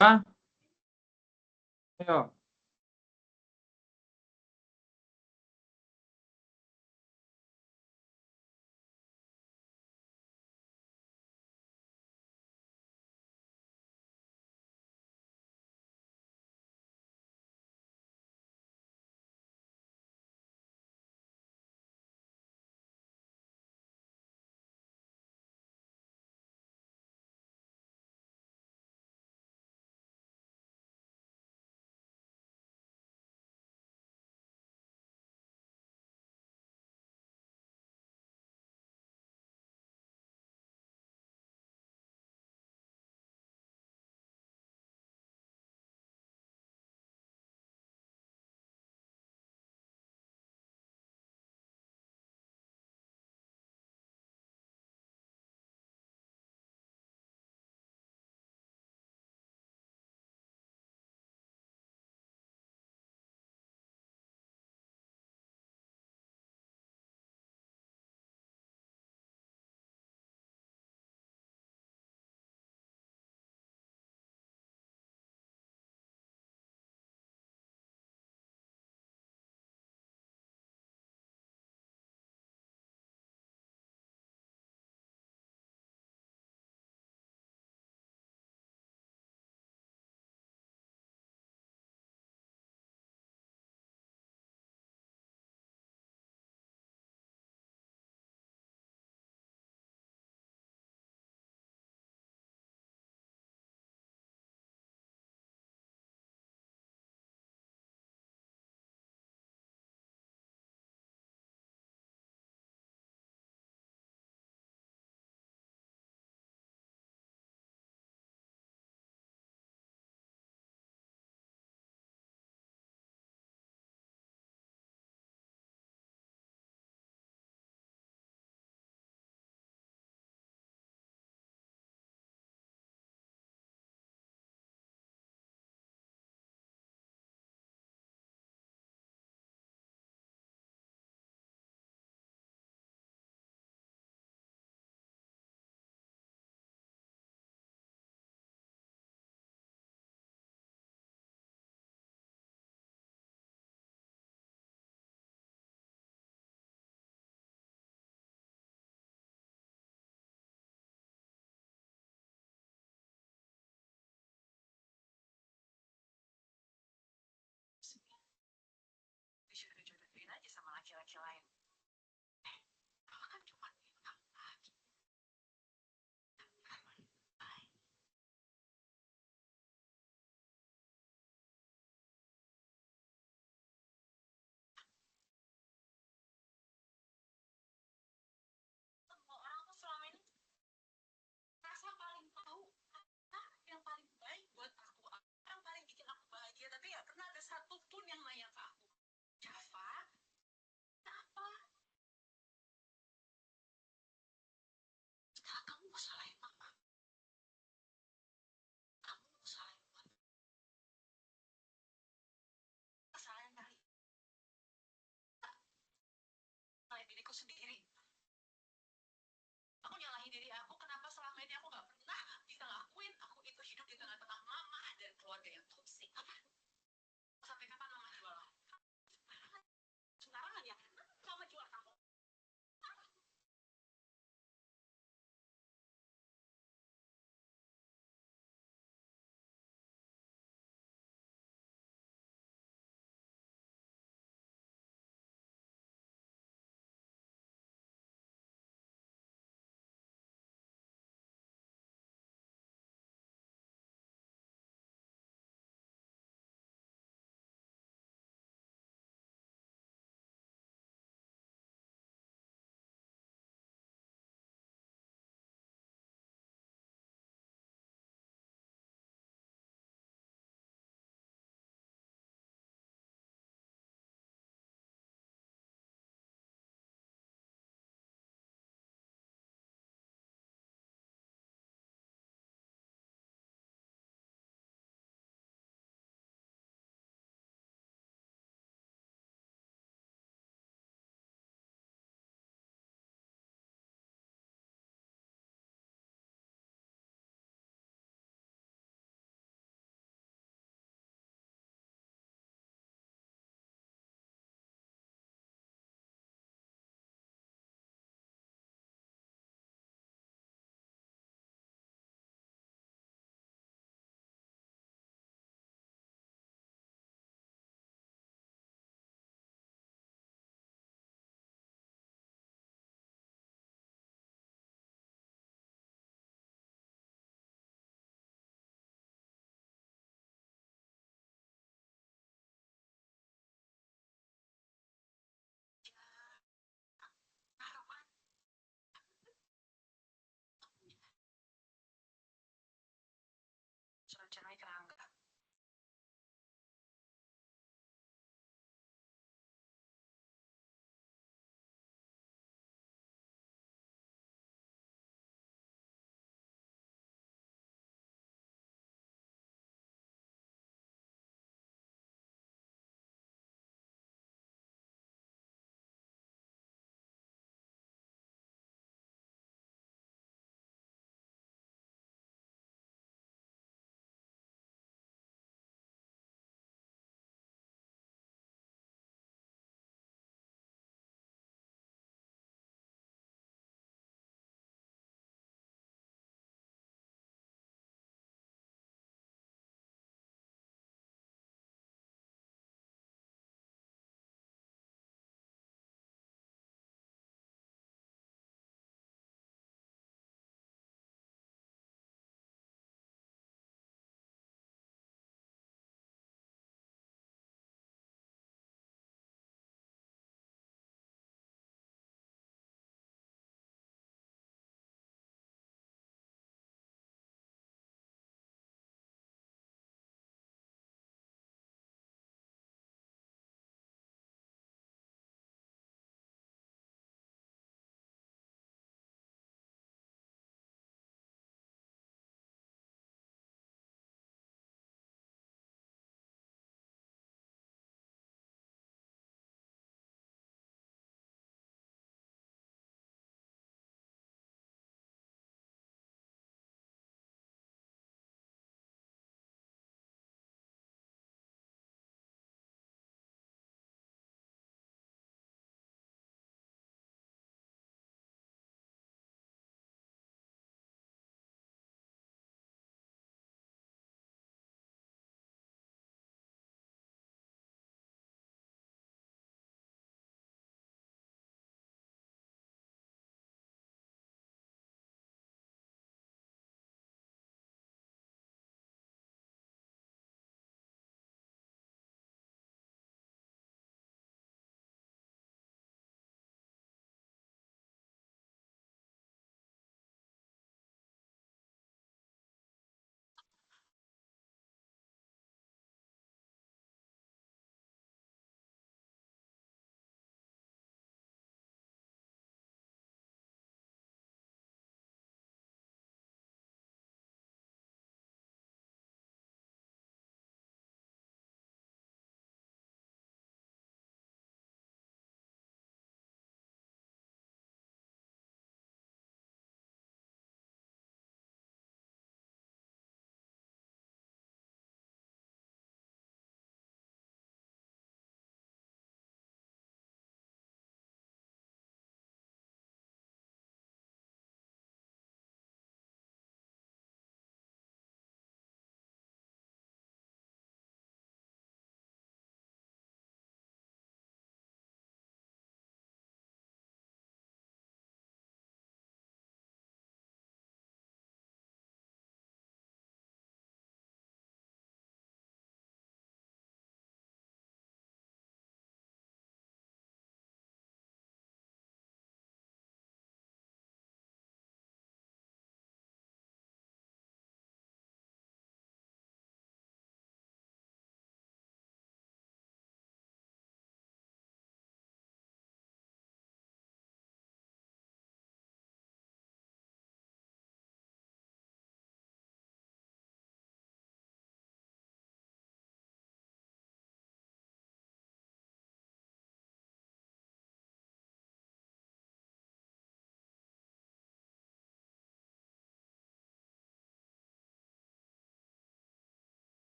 Ah, ayo. Dijodoh-jodohin aja sama laki-laki lain. Aku kan cuma semua orang tuh selama ini merasa paling tahu yang paling baik buat aku, yang paling bikin aku bahagia, tapi nggak pernah ada satu pun yang nanya ke aku, Java, apa? Sekarang kamu mau salahin mama, kamu mau salahin kesalahan kali, salahin diriku sendiri. Aku nyalahin diri aku, kenapa selama ini aku nggak pernah bisa ngakuin aku itu hidup di tengah-tengah mama dan keluarga yang toksik. Sampai kapan mama jual? Sembarangan ya, mama jual kamu.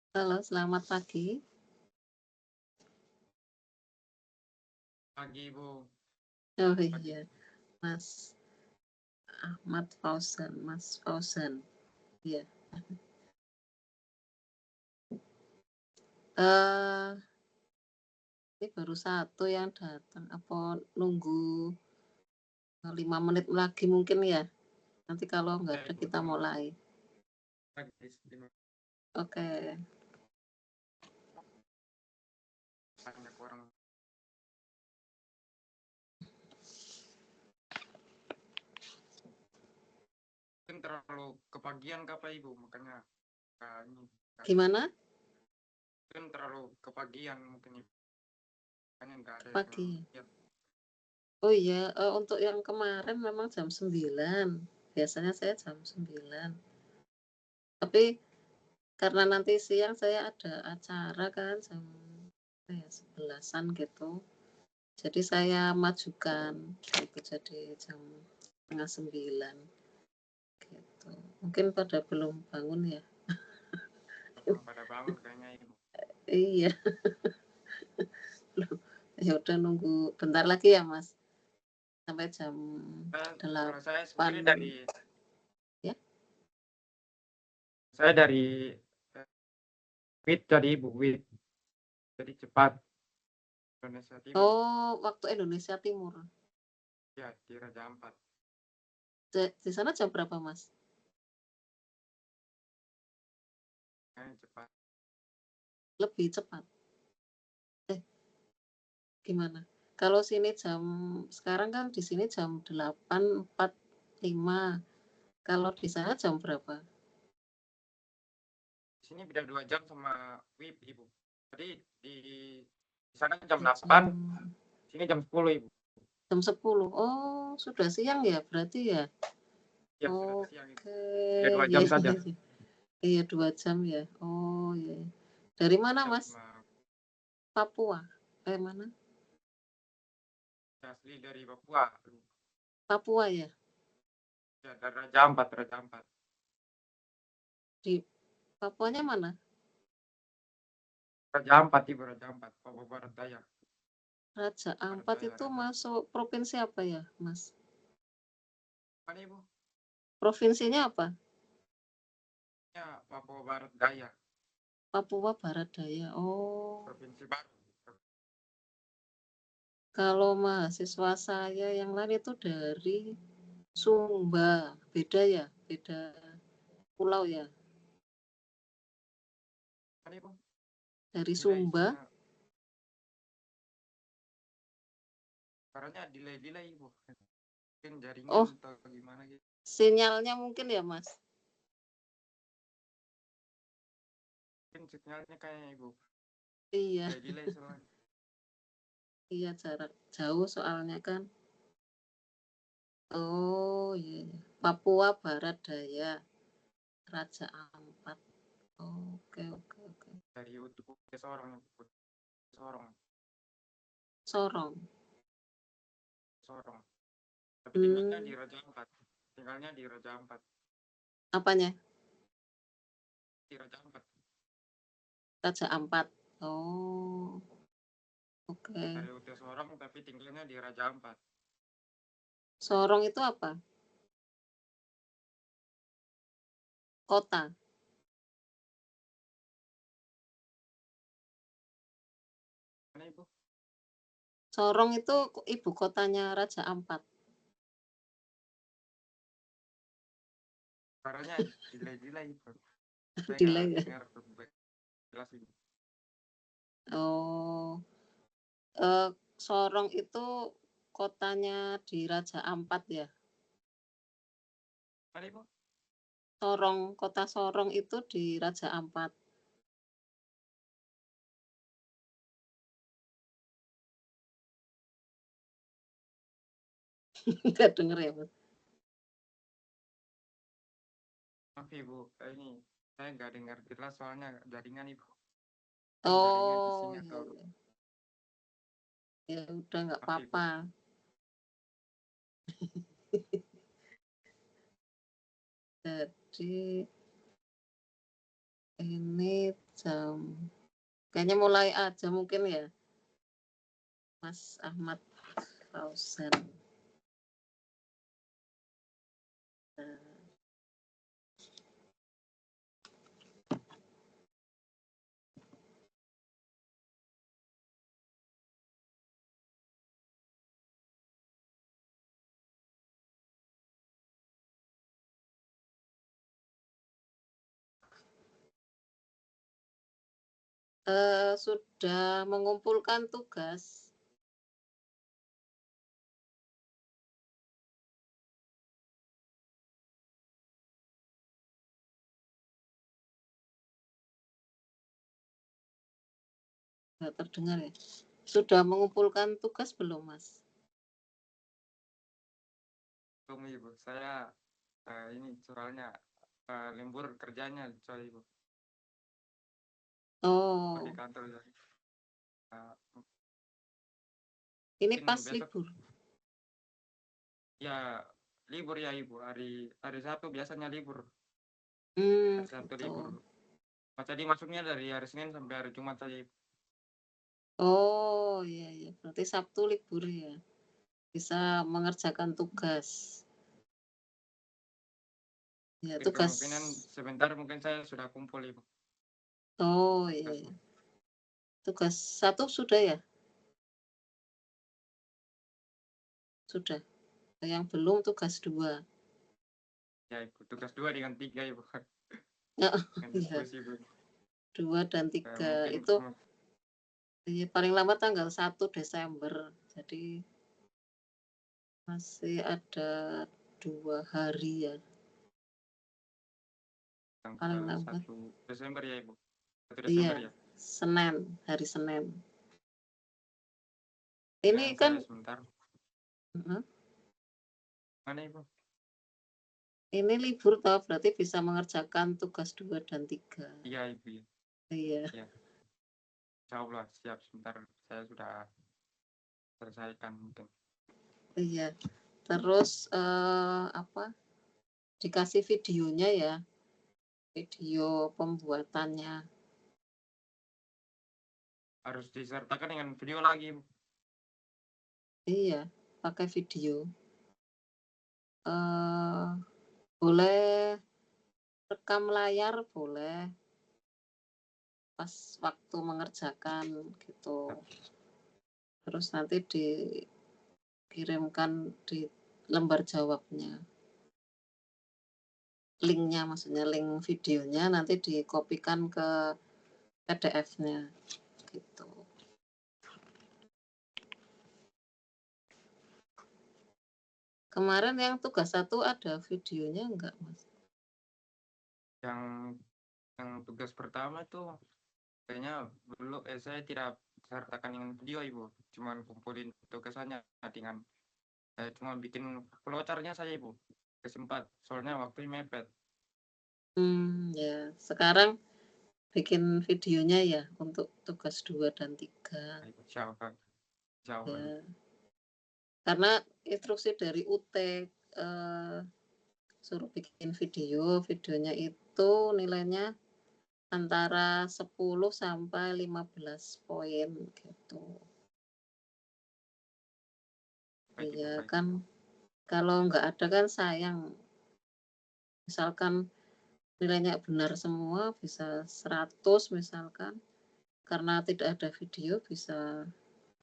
Halo, selamat pagi. Pagi, Bu. Oh Pagi. iya, Mas Ahmad Fauzan, Mas Fauzan. Iya. Ini baru satu yang datang. Apa nunggu 5 menit lagi mungkin ya? Nanti kalau nggak ada kita mulai. Oke. Banyak orang. Mungkin terlalu kepagian Pak Ibu, makanya ini. Gimana? Mungkin terlalu kepagian mungkin Ibu. Makanya nggak ada Pagi. yang... Oh iya, untuk yang kemarin memang jam 9. Biasanya saya jam 9. Tapi karena nanti siang saya ada acara kan jam 11-an gitu. Jadi saya majukan gitu, jadi jam 8:30 gitu. Mungkin pada belum bangun ya. Belum pada bangun kayaknya Ibu. Iya. Ya udah nunggu bentar lagi ya Mas. Sampai jam 8. Kalau saya sendiri dari... Ya. Saya dari WIT jadi Ibu, WIT. Jadi cepat. Indonesia Timur. Oh, waktu Indonesia Timur. Ya, di Raja Ampat. Di sana jam berapa Mas? Cepat. Lebih cepat. Gimana? Kalau sini sekarang kan di sini jam 8.45. Kalau di sana jam berapa? Di sini beda 2 jam sama WIT Ibu. Jadi di sana jam 8, sini jam 10 Ibu. Jam 10. Oh, sudah siang ya berarti ya? Ya, sudah siang Ibu. Oke. Beda 2 jam saja. Iya, 2 jam ya. Oh iya. Dari mana Mas? Papua. Mana? Asli dari Papua. Papua ya? Ya, dari Raja Ampat, Raja Ampat. Di Papuanya mana? Raja Ampat Ibu, Raja Ampat, Papua Barat Daya. Raja Ampat itu masuk provinsi apa ya, Mas? Mana Ibu? Provinsinya apa? Ya, Papua Barat Daya. Papua Barat Daya. Oh. Provinsi baru. Kalau mahasiswa saya yang lain itu dari Sumba. Beda ya? Beda pulau ya? Mana Ibu? Dari Sumba. Caranya delay Ibu. Mungkin jaringan atau gimana gitu. Sinyalnya mungkin ya Mas? Mungkin sinyalnya kayak Ibu. Iya. Delay soalnya. Iya, jarak jauh soalnya kan. Oh iya. Papua Barat Daya. Raja Ampat. Oke. Dari Sorong. Sorong. Tapi tinggalnya di Raja Ampat. Apanya? Di Raja Ampat. Raja Ampat. Oh. Oke. Dari Sorong tapi tinggalnya di Raja Ampat. Sorong itu apa? Kota. Mana Ibu? Sorong itu ibu kotanya Raja Ampat. Caranya delay Ibu. Delay ya? Jelas Ibu. Oh. Sorong itu kotanya di Raja Ampat ya? Mana Ibu? Sorong, kota Sorong itu di Raja Ampat. Nggak denger ya, Mas? Maaf Ibu, ini saya nggak dengar jelas soalnya jaringan Ibu. Oh, iya. Ya udah nggak apa-apa. Jadi ini jam kayaknya mulai aja mungkin ya, Mas Ahmad Fauzan. Nah, sudah mengumpulkan tugas. Nggak terdengar ya. Sudah mengumpulkan tugas belum, Mas? Belum Ibu, saya ini soalnya lembur kerjanya coy Ibu. Oh, Di kantor ya. ini Mungkin pas besok libur. ya libur ya Ibu, hari Sabtu biasanya libur. Hari Sabtu Gitu. libur. Jadi masuknya dari hari Senin sampai hari Jumat saja Ibu. Oh, iya iya. Berarti Sabtu libur ya. Bisa mengerjakan tugas. Ya, Mungkin tugas. kemungkinan sebentar mungkin saya sudah kumpul Ibu. Oh, iya iya. Tugas 1 sudah ya? Sudah. Yang belum tugas 2. Ya Ibu, tugas 2 dengan 3 Ibu. Ya, Dengan iya. diskusi Ibu. 2 dan 3 Mungkin itu iya, paling lama tanggal 1 Desember. Jadi masih ada 2 hari ya. Paling tanggal lambat. 1 Desember ya Ibu. 1 Iya, Desember ya. Senin, hari Senin. Ini Ini kan sebentar. uh-uh, Mana Ibu? ini libur toh, berarti bisa mengerjakan tugas 2 dan 3. Iya Ibu ya. Iya. Ya. Insya Allah siap sebentar saya sudah selesaikan mungkin. Iya. Terus apa? Dikasih videonya ya. Video pembuatannya. Harus disertakan dengan video lagi Ibu. Iya, pakai video. Boleh rekam layar, boleh pas waktu mengerjakan gitu. Terus nanti dikirimkan di lembar jawabnya. Linknya maksudnya link videonya nanti dikopikan ke PDF-nya gitu. Kemarin yang tugas 1 ada videonya enggak, Mas? Yang tugas pertama itu kayaknya belum saya tidak sertakan dengan video Ibu. Cuman kumpulin tugasannya dengan cuma bikin flowchart-nya saja Ibu. Kesempat soalnya waktu mepet. Ya. Sekarang bikin videonya ya untuk tugas 2 dan 3. Insya Allah. Ya. Karena instruksi dari UT suruh bikin videonya itu nilainya antara 10 sampai 15 poin gitu. Iya kan, kalau nggak ada kan sayang. Misalkan nilainya benar semua bisa 100 misalkan, karena tidak ada video bisa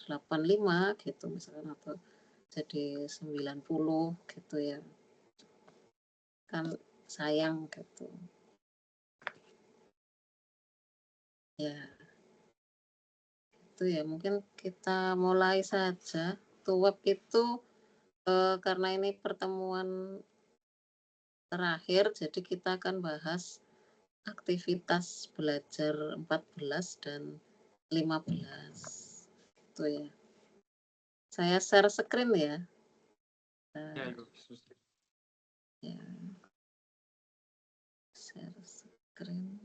85 gitu misalkan, atau jadi 90 gitu ya. Kan sayang gitu. Ya. Itu ya, mungkin kita mulai saja. Tuwab itu karena ini pertemuan terakhir, jadi kita akan bahas aktivitas belajar 14 dan 15. Itu ya. Saya share screen ya. Ya Ibu. Ya. Share screen.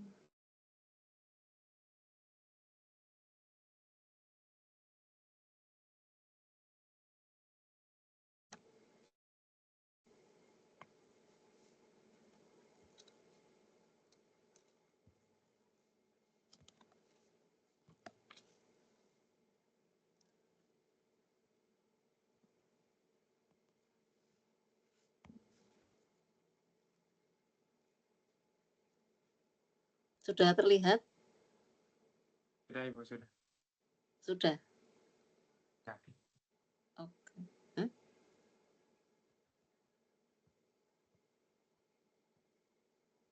Sudah terlihat? Sudah Ibu, sudah. Sudah. Ya. Oke. Hah?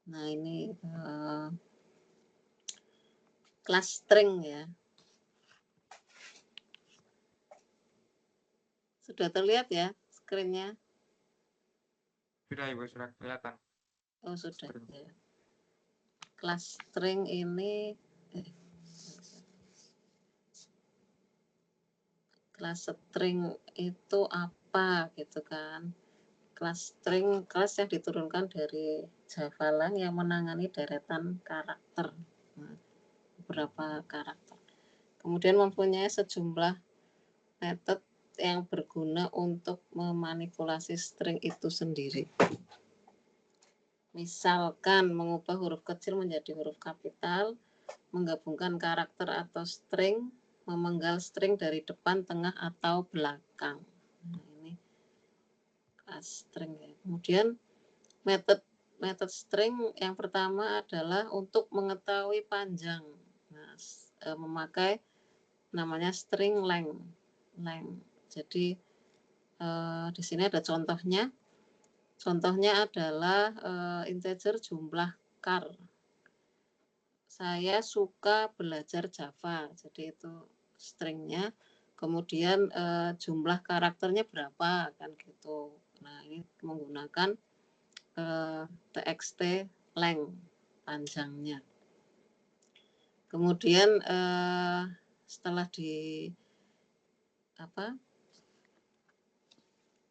Nah ini kelas string ya. Sudah terlihat ya screen-nya? Sudah Ibu, sudah kelihatan. Oh sudah String. ya. Kelas string ini kelas string itu apa gitu kan? Kelas string kelas yang diturunkan dari Javalang yang menangani deretan karakter. Nah, beberapa karakter. Kemudian mempunyai sejumlah metode yang berguna untuk memanipulasi string itu sendiri. Misalkan mengubah huruf kecil menjadi huruf kapital, menggabungkan karakter atau string, memenggal string dari depan, tengah, atau belakang. Nah, ini kelas string ya. Kemudian metode string yang pertama adalah untuk mengetahui panjang. Nah, memakai namanya string length. Jadi di sini ada contohnya. Contohnya adalah integer jumlah char. Saya suka belajar Java, jadi itu stringnya. Kemudian jumlah karakternya berapa kan gitu. Nah ini menggunakan txt length panjangnya. Kemudian setelah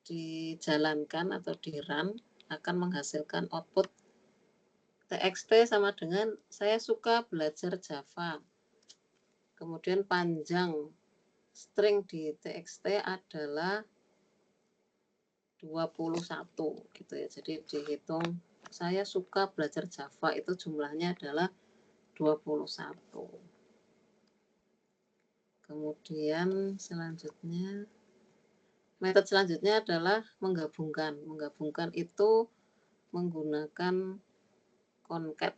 dijalankan atau di run akan menghasilkan output txt sama dengan saya suka belajar Java. Kemudian panjang string di txt adalah 21 gitu ya. Jadi dihitung saya suka belajar Java itu jumlahnya adalah 21. Kemudian selanjutnya metode selanjutnya adalah menggabungkan. Menggabungkan itu menggunakan concat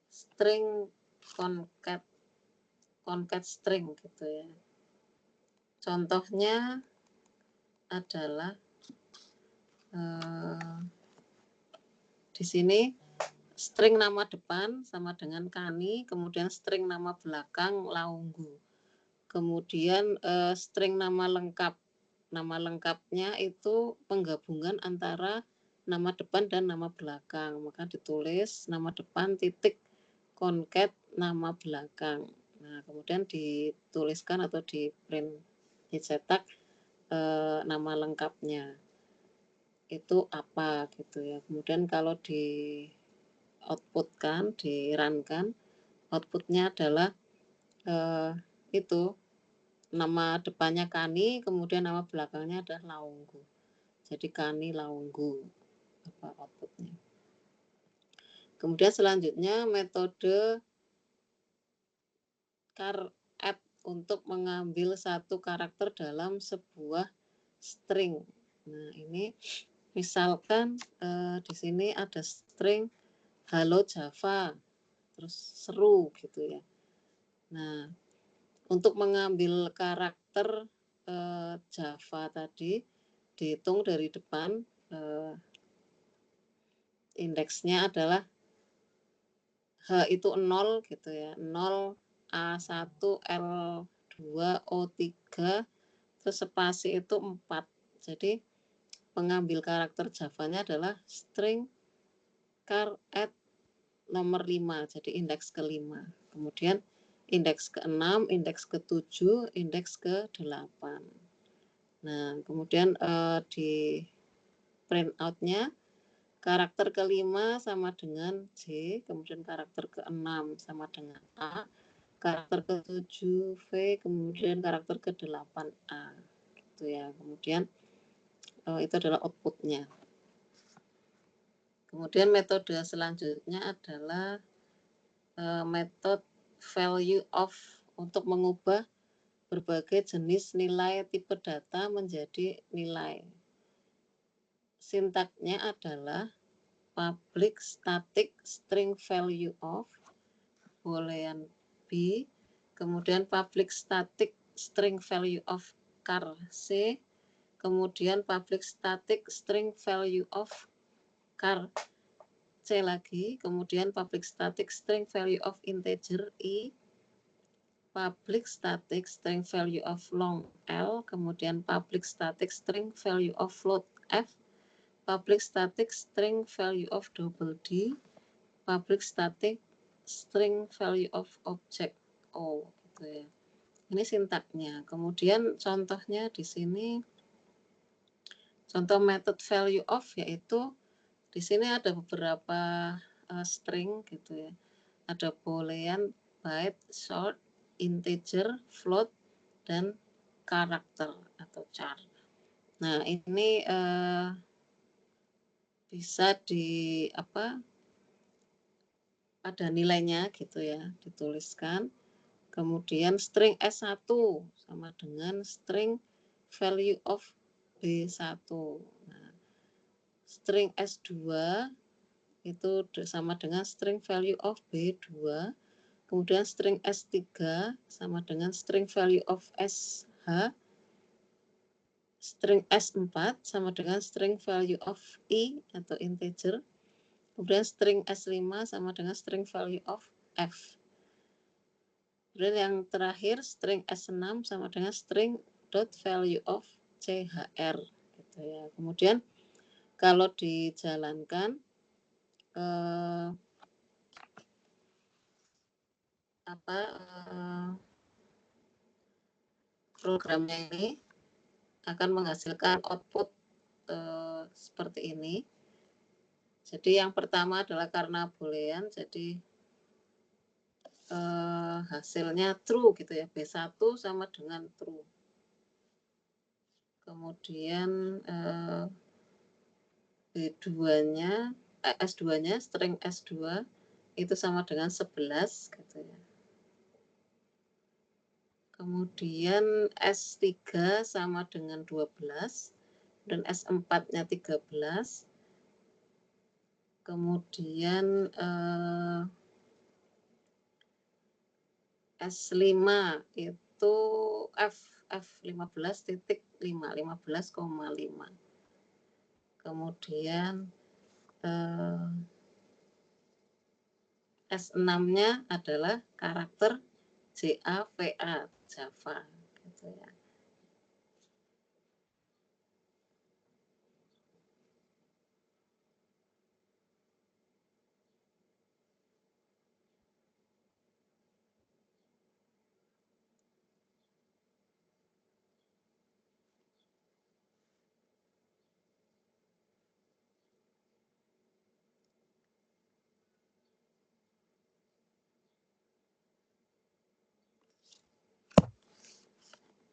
string, concat string gitu ya. Contohnya adalah di sini string nama depan sama dengan Kani, kemudian string nama belakang Launggu. Kemudian string nama lengkap. Nama lengkapnya itu penggabungan antara nama depan dan nama belakang. Maka ditulis nama depan titik concat nama belakang. Nah, kemudian dituliskan atau di print dicetak nama lengkapnya. Itu apa gitu ya. Kemudian kalau di outputkan, di run-kan, outputnya adalah itu nama depannya Kani, kemudian nama belakangnya adalah Launggu. Jadi Kani Launggu apa outputnya. Kemudian selanjutnya metode char add untuk mengambil satu karakter dalam sebuah string. Nah ini misalkan di sini ada string halo Java, terus seru gitu ya. Nah untuk mengambil karakter Java tadi dihitung dari depan indeksnya adalah H itu 0 gitu ya, 0 A1 L2 O3 terus spasi itu 4. Jadi pengambil karakter Javanya adalah string char add nomor 5, jadi indeks ke-5. Kemudian indeks ke-6, indeks ke-7, indeks ke-8. Nah, kemudian di print out-nya karakter ke-5 sama dengan J, kemudian karakter ke-6 sama dengan A, karakter ke-7 V, kemudian karakter ke-8 A. Gitu ya. Kemudian itu adalah output-nya. Kemudian metode selanjutnya adalah metode value of untuk mengubah berbagai jenis nilai tipe data menjadi nilai. Sintaknya adalah public static string value of boolean B, kemudian public static string value of char C, kemudian public static string value of char C lagi, kemudian public static string value of integer I, public static string value of long L, kemudian public static string value of float F, public static string value of double D, public static string value of object O, gitu ya. Ini sintaknya. Kemudian contohnya di sini, contoh method value of yaitu di sini ada beberapa string gitu ya. Ada boolean, byte, short, integer, float, dan karakter atau char. Nah ini bisa di ada nilainya gitu ya, dituliskan. Kemudian string S1 sama dengan string value of B1. Nah, string S2 itu sama dengan string value of B2. Kemudian string S3 sama dengan string value of SH. String S4 sama dengan string value of I atau integer. Kemudian string S5 sama dengan string value of F. Kemudian yang terakhir string S6 sama dengan string dot value of CHR gitu ya. Kemudian kalau dijalankan programnya ini akan menghasilkan output seperti ini. Jadi yang pertama adalah karena boolean, jadi hasilnya true gitu ya, B1 sama dengan true. Kemudian B2-nya, S2-nya, string S2 itu sama dengan 11 gitu ya. Kemudian S3 sama dengan 12 dan S4-nya 13. Kemudian S5 itu F15.5, 15,5. Kemudian S6-nya adalah karakter JAVA, Java gitu ya.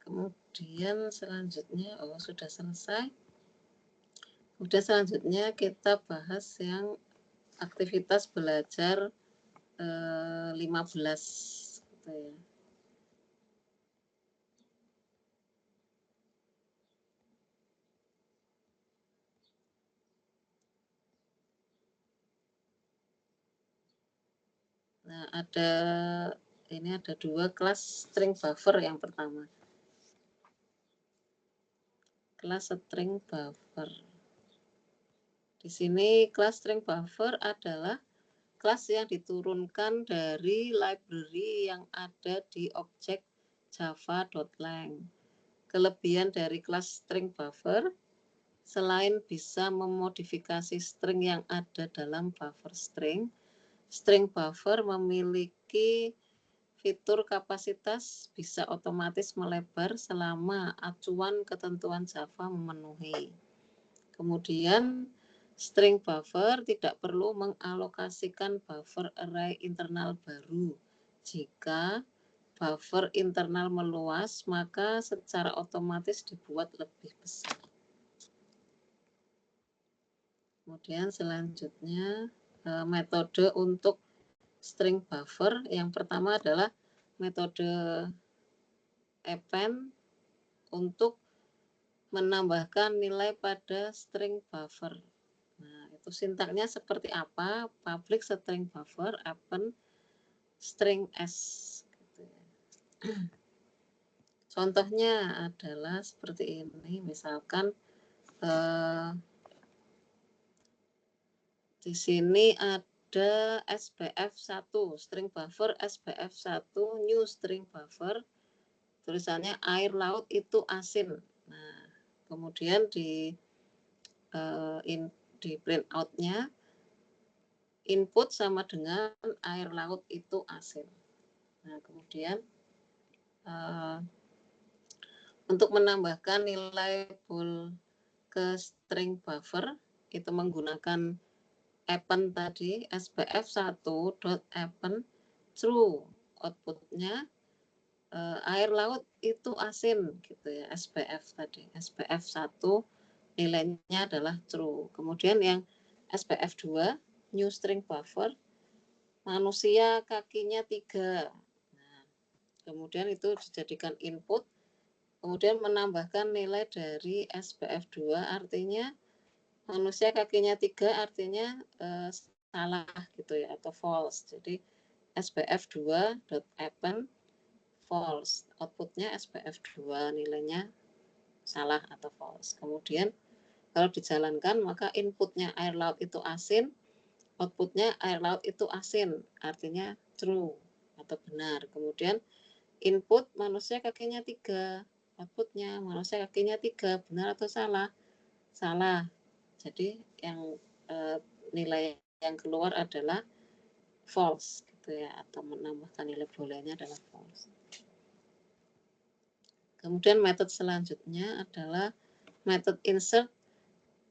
Kemudian selanjutnya, sudah selesai. Kemudian selanjutnya kita bahas yang aktivitas belajar 15 gitu ya. Nah, ini ada 2 kelas string buffer yang pertama. Kelas string buffer. Di sini kelas string buffer adalah kelas yang diturunkan dari library yang ada di objek java.lang. Kelebihan dari kelas string buffer, selain bisa memodifikasi string yang ada dalam buffer string, string buffer memiliki fitur kapasitas bisa otomatis melebar selama acuan ketentuan Java memenuhi. Kemudian string buffer tidak perlu mengalokasikan buffer array internal baru. Jika buffer internal meluas, maka secara otomatis dibuat lebih besar. Kemudian selanjutnya metode untuk string buffer. Yang pertama adalah metode append untuk menambahkan nilai pada string buffer. Nah, Itu sintaknya seperti apa? Public string buffer, append string s. Gitu ya. Contohnya adalah seperti ini, misalkan di sini ada SBF1, string buffer SBF1, new string buffer, tulisannya air laut itu asin. Nah, kemudian di print out-nya input sama dengan air laut itu asin. Nah, kemudian untuk menambahkan nilai bool ke string buffer itu menggunakan append tadi, SBF1.append true, outputnya air laut itu asin gitu ya, SBF tadi, SBF1 nilainya adalah true. Kemudian yang SBF2 new string buffer, manusia kakinya 3. Nah, kemudian itu dijadikan input, kemudian menambahkan nilai dari SBF2, artinya manusia kakinya 3 artinya salah gitu ya, atau false. Jadi SBF2.append false, outputnya SBF2 nilainya salah atau false. Kemudian kalau dijalankan maka inputnya air laut itu asin, outputnya air laut itu asin, artinya true atau benar. Kemudian input manusia kakinya 3, outputnya manusia kakinya 3, benar atau salah? Salah. Jadi yang nilai yang keluar adalah false gitu ya, atau menambahkan nilai boolnya adalah false. Kemudian metode selanjutnya adalah metode insert.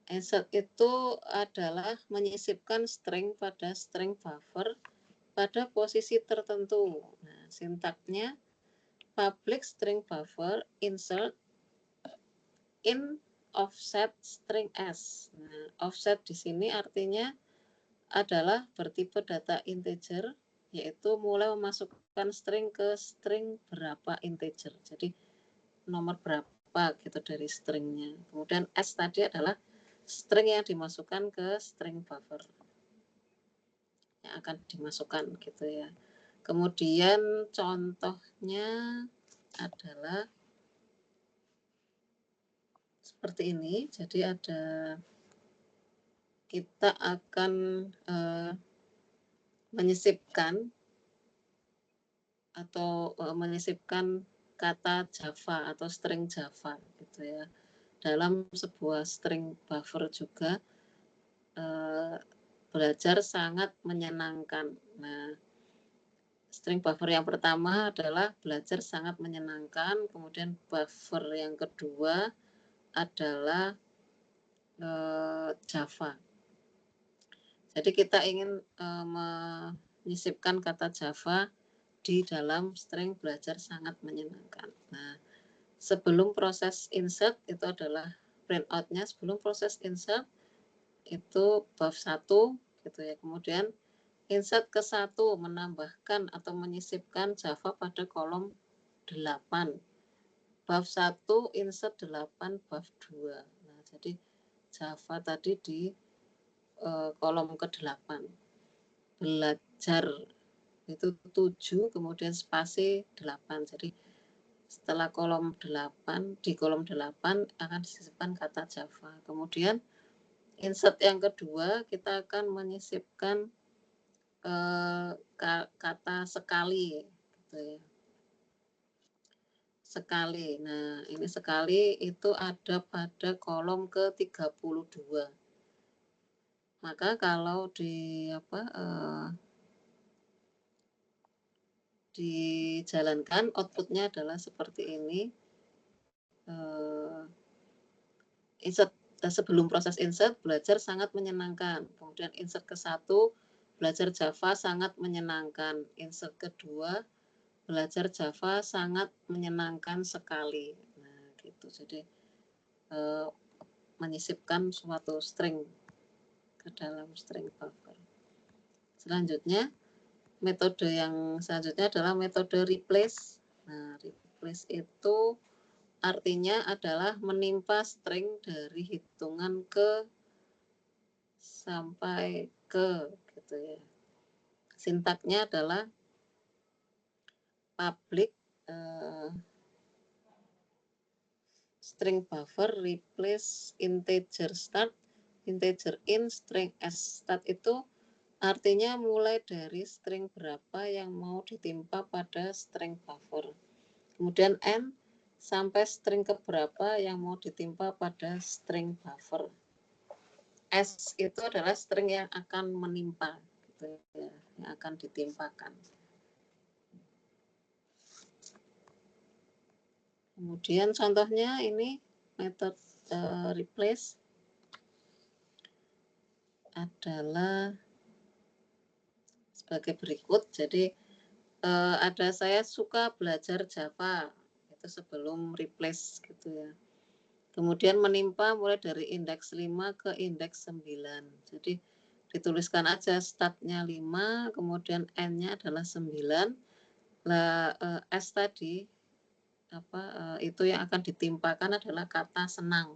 Insert itu adalah menyisipkan string pada string buffer pada posisi tertentu. Nah, sintaknya public string buffer insert in offset string s. Nah, offset di sini artinya adalah bertipe data integer, yaitu mulai memasukkan string ke string berapa integer. Jadi nomor berapa gitu dari stringnya. Kemudian s tadi adalah string yang dimasukkan ke string buffer yang akan dimasukkan gitu ya. Kemudian contohnya adalah seperti ini. Jadi ada, kita akan menyisipkan atau menyisipkan kata Java atau string Java gitu ya dalam sebuah string buffer juga. Belajar sangat menyenangkan. Nah, string buffer yang pertama adalah belajar sangat menyenangkan, kemudian buffer yang kedua adalah Java. Jadi kita ingin menyisipkan kata Java di dalam string belajar sangat menyenangkan. Nah, sebelum proses insert itu adalah print out-nya, sebelum proses insert itu buff1 gitu ya. Kemudian insert ke 1 menambahkan atau menyisipkan Java pada kolom 8. Buff1 insert 8 buff2. Nah, jadi Java tadi di kolom ke-8. Belajar itu 7 kemudian spasi 8. Jadi setelah kolom 8, di kolom 8 akan disisipkan kata Java. Kemudian insert yang kedua kita akan menyisipkan kata sekali gitu ya. Sekali. Nah, ini sekali itu ada pada kolom ke-32. Maka kalau dijalankan outputnya adalah seperti ini. Insert sebelum proses insert belajar sangat menyenangkan. Kemudian insert ke 1 belajar Java sangat menyenangkan. Insert kedua belajar Java sangat menyenangkan sekali. Nah, gitu. Jadi menyisipkan suatu string ke dalam string buffer. Selanjutnya metode yang selanjutnya adalah metode replace. Nah, replace itu artinya adalah menimpa string dari hitungan ke sampai ke gitu ya. Sintaknya adalah public string buffer replace integer start, integer in, string s. Start itu artinya mulai dari string berapa yang mau ditimpa pada string buffer. Kemudian n sampai string keberapa yang mau ditimpa pada string buffer. S itu adalah string yang akan menimpa, gitu ya, yang akan ditimpakan. Kemudian contohnya ini metode replace adalah sebagai berikut. Jadi ada saya suka belajar Java itu sebelum replace gitu ya. Kemudian menimpa mulai dari indeks 5 ke indeks 9. Jadi dituliskan aja startnya 5, kemudian n-nya adalah 9. Lah s tadi itu yang akan ditimpakan adalah kata senang.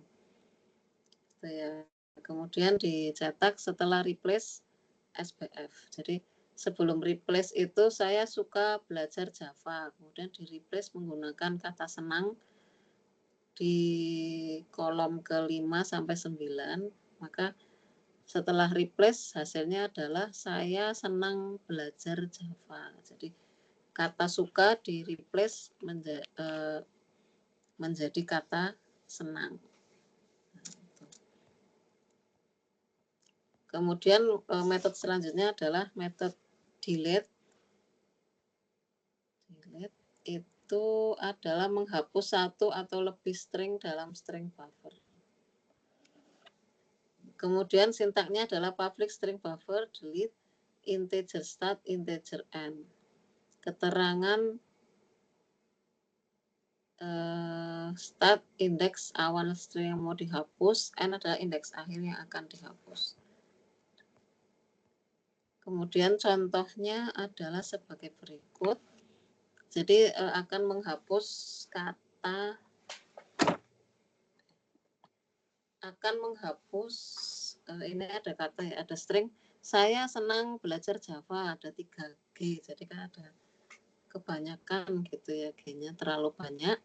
Gitu ya. Kemudian dicetak setelah replace SPF. Jadi sebelum replace itu saya suka belajar Java, kemudian di replace menggunakan kata senang di kolom ke-5 sampai 9, maka setelah replace hasilnya adalah saya senang belajar Java. Jadi kata suka di replace menjadi kata senang. Kemudian metode selanjutnya adalah metode delete. Delete itu adalah menghapus satu atau lebih string dalam string buffer. Kemudian sintaknya adalah public string buffer delete integer start integer end. Keterangan start indeks awal string yang mau dihapus, n adalah indeks akhir yang akan dihapus. Kemudian contohnya adalah sebagai berikut. Jadi akan menghapus kata, ini ada kata ya, ada string. Saya senang belajar Java, ada 3G, jadi kan ada kebanyakan gitu ya, G-nya terlalu banyak.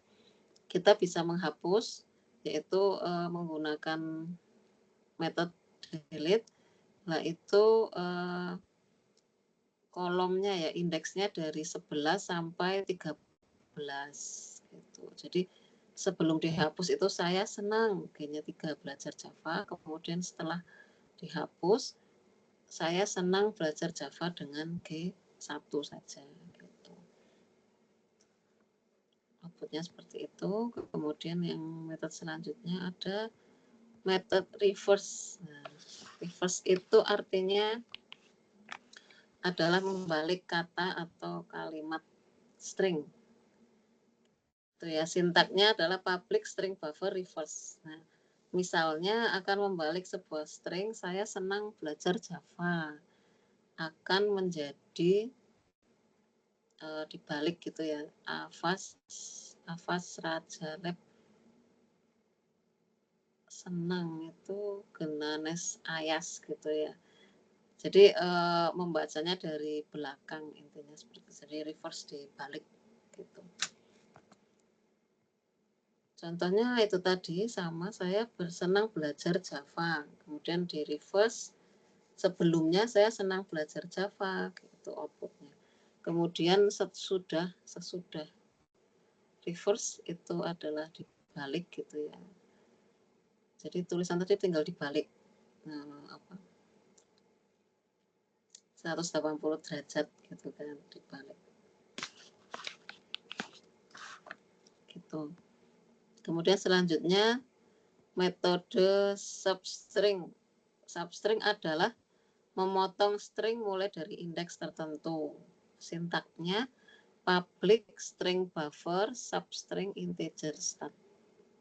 Kita bisa menghapus, yaitu menggunakan metode delete. Nah itu kolomnya ya, indeksnya dari 11 sampai 13 gitu. Jadi sebelum dihapus itu saya senang G-nya 3 belajar Java, kemudian setelah dihapus saya senang belajar Java dengan G1 saja gitu. Outputnya seperti itu. Kemudian yang metode selanjutnya ada metode reverse. Nah, reverse itu artinya adalah membalik kata atau kalimat string. Itu ya, sintaknya adalah public string buffer reverse. Nah, misalnya akan membalik sebuah string, saya senang belajar Java, akan menjadi dibalik gitu ya, Afas Rajalep senang itu Genanes Ayas gitu ya. Jadi membacanya dari belakang intinya seperti itu. Jadi reverse dibalik gitu. Contohnya itu tadi sama, saya senang belajar Java, kemudian di reverse sebelumnya saya senang belajar Java gitu outputnya. Kemudian sesudah reverse itu adalah dibalik gitu ya. Jadi tulisan tadi tinggal dibalik 180 derajat gitu kan, dibalik. Gitu. Kemudian selanjutnya metode substring. Substring adalah memotong string mulai dari indeks tertentu. Sintaknya public string buffer substring integer start.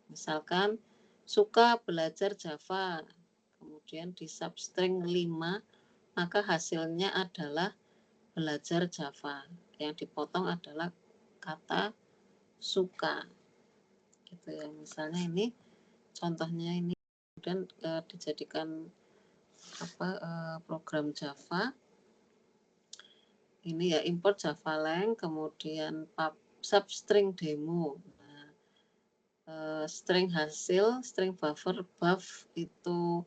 Misalkan suka belajar Java, kemudian di substring 5, maka hasilnya adalah belajar Java. Yang dipotong adalah kata suka. Gitu ya. Misalnya ini contohnya ini, kemudian dijadikan program Java. Ini ya import Javalang, kemudian substring demo. Nah, string hasil, string buffer, buff itu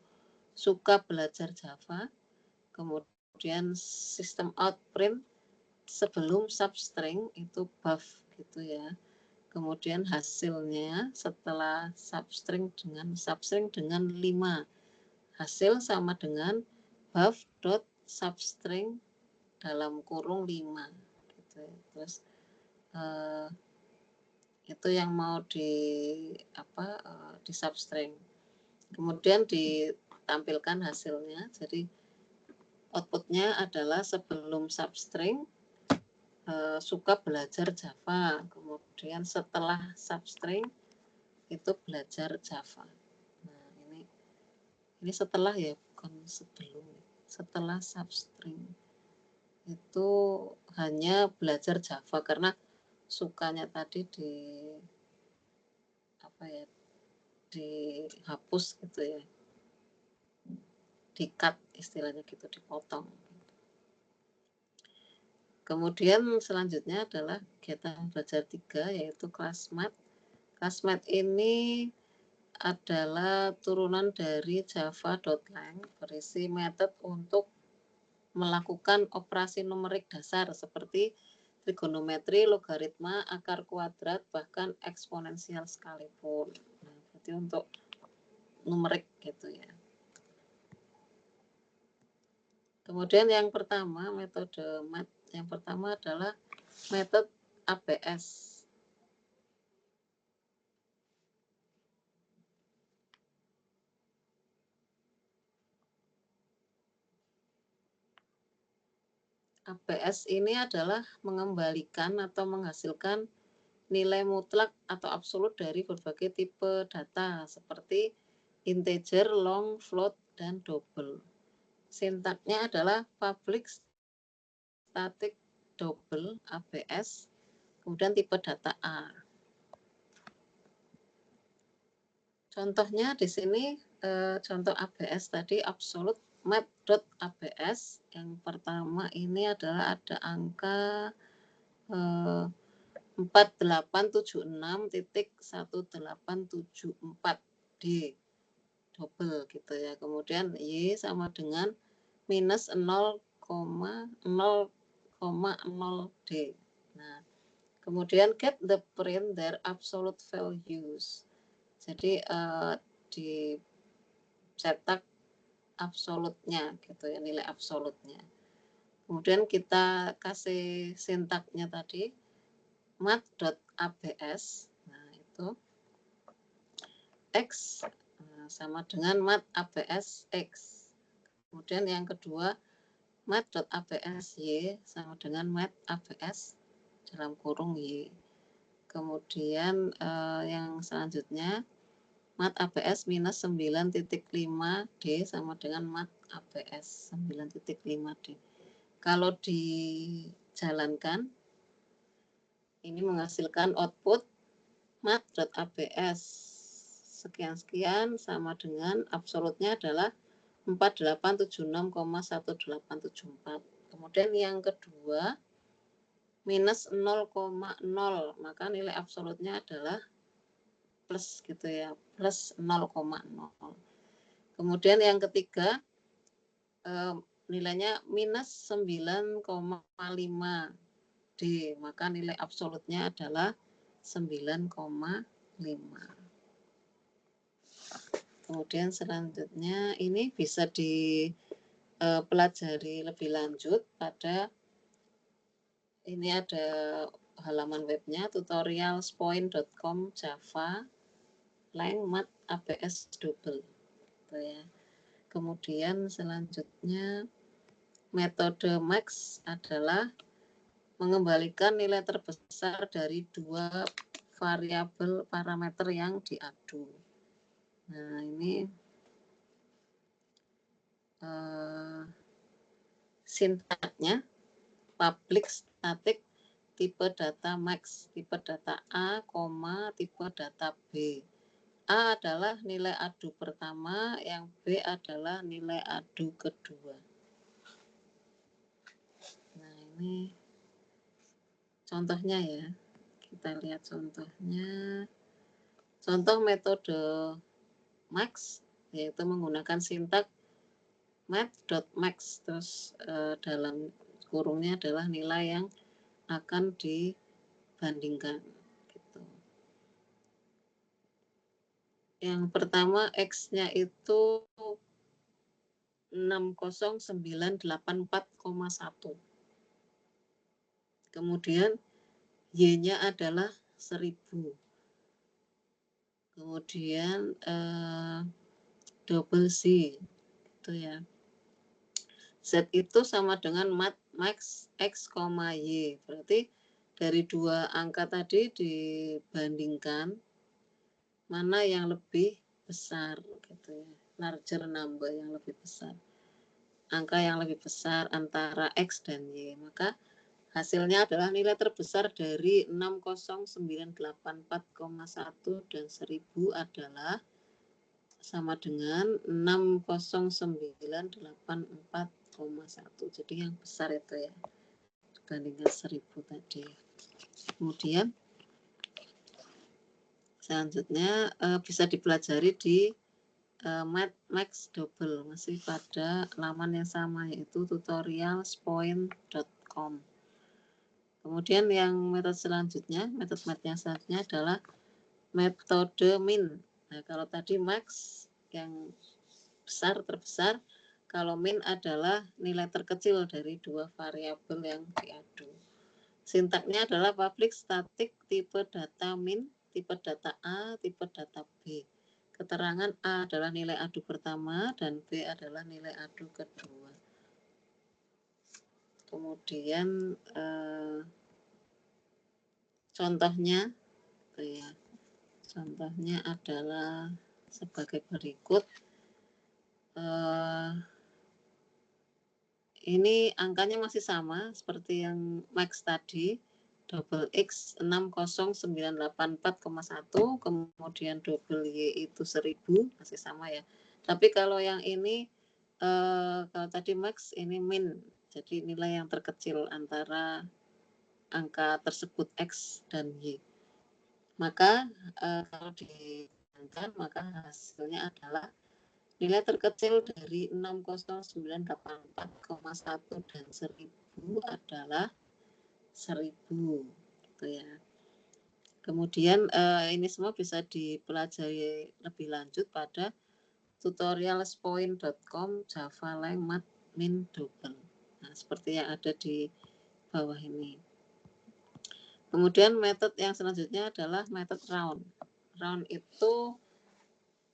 suka belajar Java. Kemudian sistem out print sebelum substring itu buff gitu ya. Kemudian hasilnya setelah substring dengan 5. Hasil sama dengan buff dot substring dalam kurung 5 gitu. Terus itu yang mau di substring. Kemudian ditampilkan hasilnya. Jadi outputnya adalah sebelum substring suka belajar Java, kemudian setelah substring itu belajar Java. Nah, ini setelah ya, bukan sebelum. Setelah substring itu hanya belajar Java karena sukanya tadi dihapus gitu ya, di-cut istilahnya gitu, dipotong. Kemudian selanjutnya adalah kegiatan belajar 3 yaitu classmat. Classmat ini adalah turunan dari java.lang berisi metode untuk melakukan operasi numerik dasar seperti trigonometri, logaritma, akar kuadrat, bahkan eksponensial sekalipun. Nah, berarti untuk numerik gitu ya. Kemudian yang pertama, metode mat yang pertama adalah metode ABS. ABS ini adalah mengembalikan atau menghasilkan nilai mutlak atau absolut dari berbagai tipe data seperti integer, long, float, dan double. Sintaknya adalah public static double ABS, kemudian tipe data A. Contohnya di sini contoh ABS tadi absolute map.abs. Yang pertama ini adalah ada angka 4876.1874D double gitu ya. Kemudian Y sama dengan minus 0,0,0D. Nah, kemudian get the print their absolute values. Jadi dicetak absolutnya gitu ya, nilai absolutnya. Kemudian kita kasih sintaknya tadi mat.abs. Nah, itu x sama dengan mat.abs x. Kemudian yang kedua mat.abs y sama dengan mat.abs dalam kurung y. Kemudian yang selanjutnya mat ABS minus 9.5D sama dengan mat ABS 9.5D. Kalau dijalankan, ini menghasilkan output mat.abs sekian-sekian sama dengan absolutnya adalah 4876,1874. Kemudian yang kedua minus 0,0, maka nilai absolutnya adalah plus gitu ya, plus 0,0. Kemudian yang ketiga nilainya minus 9,5D, maka nilai absolutnya adalah 9,5. Kemudian selanjutnya ini bisa dipelajari lebih lanjut pada ini ada halaman webnya tutorialspoint.com Java lang mat ABS double gitu ya. Kemudian selanjutnya metode max adalah mengembalikan nilai terbesar dari dua variabel parameter yang diadu. Nah, ini sintaknya public static tipe data max, tipe data A, tipe data B. A adalah nilai adu pertama, yang B adalah nilai adu kedua. Nah, ini contohnya ya. Kita lihat contohnya. Contoh metode max yaitu menggunakan sintak math.max, terus dalam kurungnya adalah nilai yang akan dibandingkan gitu. Yang pertama X-nya itu 60984,1. Kemudian Y-nya adalah 1000. Kemudian double Z itu ya. Z itu sama dengan max X, Y. Berarti dari dua angka tadi dibandingkan mana yang lebih besar gitu ya. Larger number yang lebih besar. Angka yang lebih besar antara X dan Y. Maka hasilnya adalah nilai terbesar dari 60984,1 dan 1000 adalah sama dengan 60984,1. Jadi yang besar itu ya dibandingkan 1000 tadi. Kemudian selanjutnya bisa dipelajari di max double, masih pada laman yang sama yaitu tutorialspoint.com. Kemudian yang metode selanjutnya, metode math yang selanjutnya adalah metode min. Nah, kalau tadi max yang besar terbesar, kalau min adalah nilai terkecil dari dua variabel yang diadu. Sintaknya adalah public static tipe data min, tipe data A, tipe data B. Keterangan A adalah nilai adu pertama dan B adalah nilai adu kedua. Kemudian contohnya ya. Contohnya adalah sebagai berikut. Ini angkanya masih sama seperti yang max tadi. Double X 60984,1, kemudian double Y itu 1000, masih sama ya. Tapi kalau yang ini, kalau tadi max, ini min. Jadi nilai yang terkecil antara angka tersebut X dan Y. Maka kalau dibandingkan maka hasilnya adalah nilai terkecil dari 60984,1 dan 1000 adalah 1000 gitu ya. Kemudian ini semua bisa dipelajari lebih lanjut pada tutorialspoint.com Java Lang Math Min Double. Nah, seperti yang ada di bawah ini. Kemudian metode yang selanjutnya adalah metode round. Round itu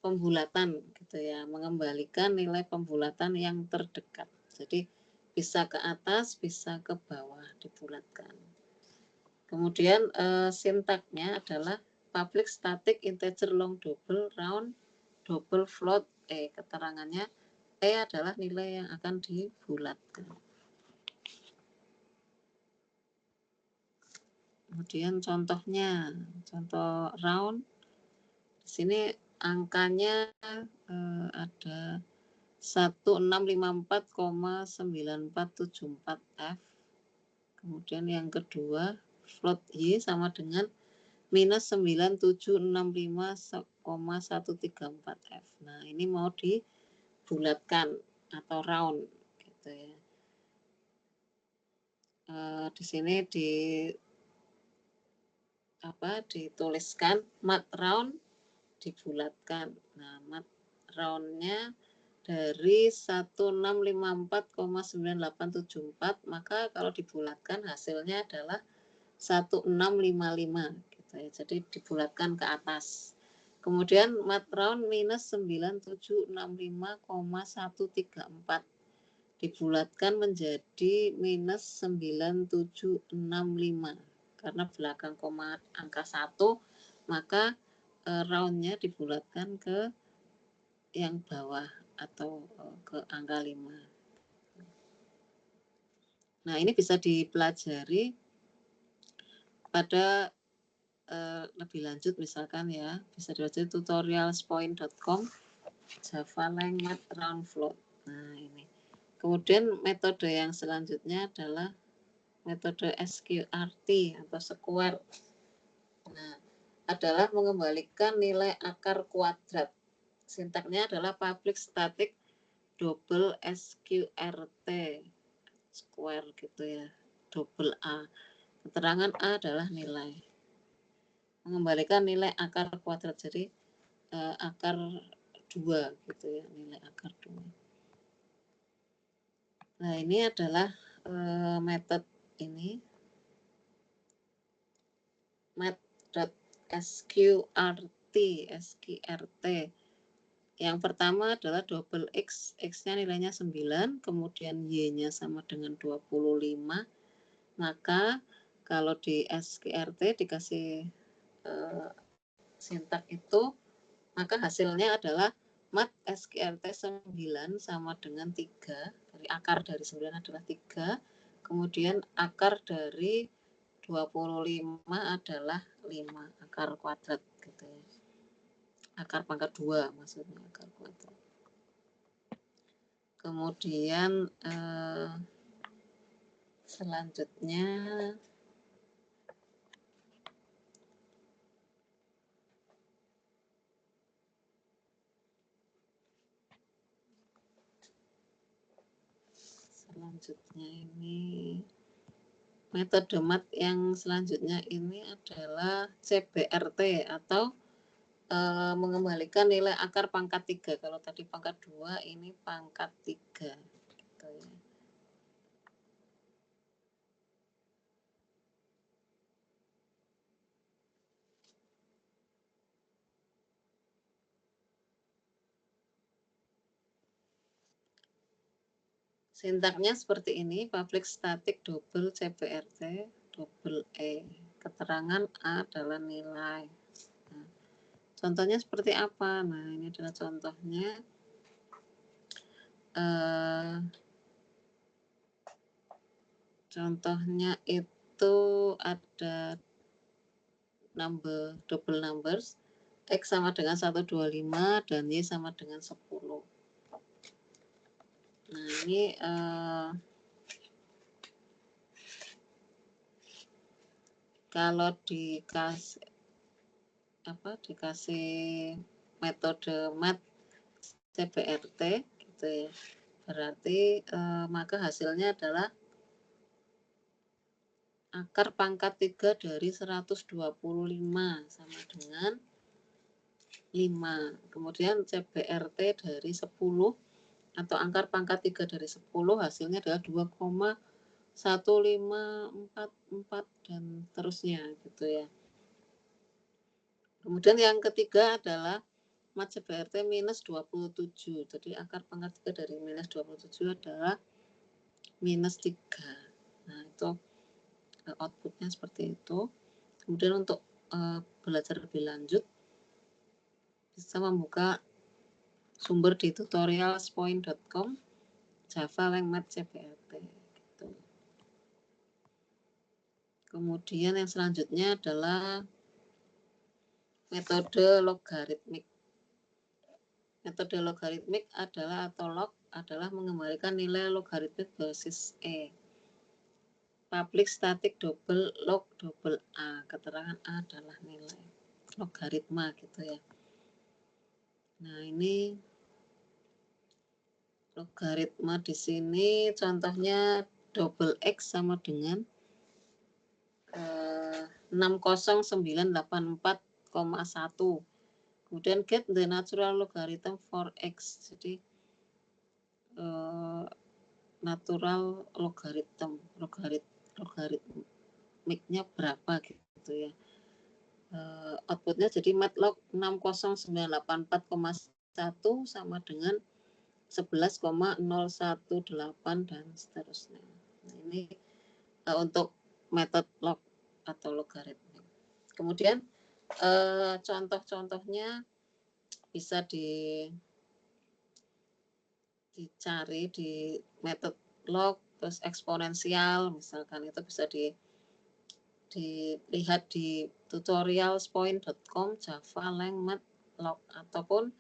pembulatan gitu ya, mengembalikan nilai pembulatan yang terdekat. Jadi bisa ke atas, bisa ke bawah dibulatkan. Kemudian sintaknya adalah public static integer long double round double float keterangannya adalah nilai yang akan dibulatkan. Kemudian contohnya, contoh round, di sini angkanya ada 1654,9474 F. Kemudian yang kedua, float Y sama dengan minus 9765,134 F. Nah, ini mau dibulatkan atau round gitu ya. Di sini dituliskan math round dibulatkan. Nah, math roundnya dari 1654,9874, maka kalau dibulatkan hasilnya adalah 1655 gitu ya. Jadi dibulatkan ke atas. Kemudian math round minus 9765,134 dibulatkan menjadi minus 9765 karena belakang koma angka 1, maka roundnya dibulatkan ke yang bawah atau ke angka 5. Nah, ini bisa dipelajari pada lebih lanjut misalkan ya, bisa dibaca tutorialspoint.com Java Lang Math Round Float. Nah ini. Kemudian metode yang selanjutnya adalah metode SQRT atau square. Nah, adalah mengembalikan nilai akar kuadrat. Sintaknya adalah public static double SQRT square gitu ya, double A. Keterangan A adalah nilai. Mengembalikan nilai akar kuadrat, jadi akar 2 gitu ya, nilai akar 2. Nah, ini adalah metode ini math.sqrt. Yang pertama adalah double X, X-nya nilainya 9, kemudian Y-nya sama dengan 25. Maka kalau di SQRT dikasih sintak itu, maka hasilnya adalah mat SQRT 9 sama dengan 3. Dari akar dari 9 adalah 3. Kemudian akar dari 25 adalah 5, akar kuadrat gitu ya. Akar pangkat 2 maksudnya, akar kuadrat. Kemudian selanjutnya ini metode math yang selanjutnya ini adalah CBRT atau mengembalikan nilai akar pangkat 3. Kalau tadi pangkat 2, ini pangkat 3 gitu ya. Sintaknya seperti ini, public static double CBRT double E. Keterangan A adalah nilai. Nah, contohnya seperti apa? Nah, ini adalah contohnya. Contohnya itu ada double numbers, X sama dengan 125 dan Y sama dengan 10. Nah, ini kalau dikasih metode math CBRT gitu ya, berarti maka hasilnya adalah akar pangkat 3 dari 125 sama dengan 5. Kemudian CBRT dari 10 atau akar pangkat 3 dari 10 hasilnya adalah 2,1544 dan seterusnya gitu ya. Kemudian yang ketiga adalah mat CBRT minus 27. Jadi akar pangkat 3 dari minus 27 adalah minus 3. Nah, itu outputnya seperti itu. Kemudian untuk belajar lebih lanjut bisa membuka sumber di tutorialspoint.com Java Lang Math CBRT gitu. Kemudian yang selanjutnya adalah metode logaritmik. Metode logaritmik adalah atau log adalah mengembalikan nilai logaritmik basis E. Public static double log double A. Keterangan A adalah nilai logaritma gitu ya. Nah, ini logaritma di sini contohnya double X sama dengan 60984,1. Kemudian get the natural logarithm for X. Jadi natural logaritmiknya berapa gitu ya. Outputnya jadi matlog 60984,1 sama dengan 11,018 dan seterusnya. Nah, ini untuk metode log atau logaritmik. Kemudian contoh-contohnya bisa dicari di metode log, terus eksponensial misalkan itu bisa dilihat di tutorialspoint.com, Java Lang Math Log, ataupun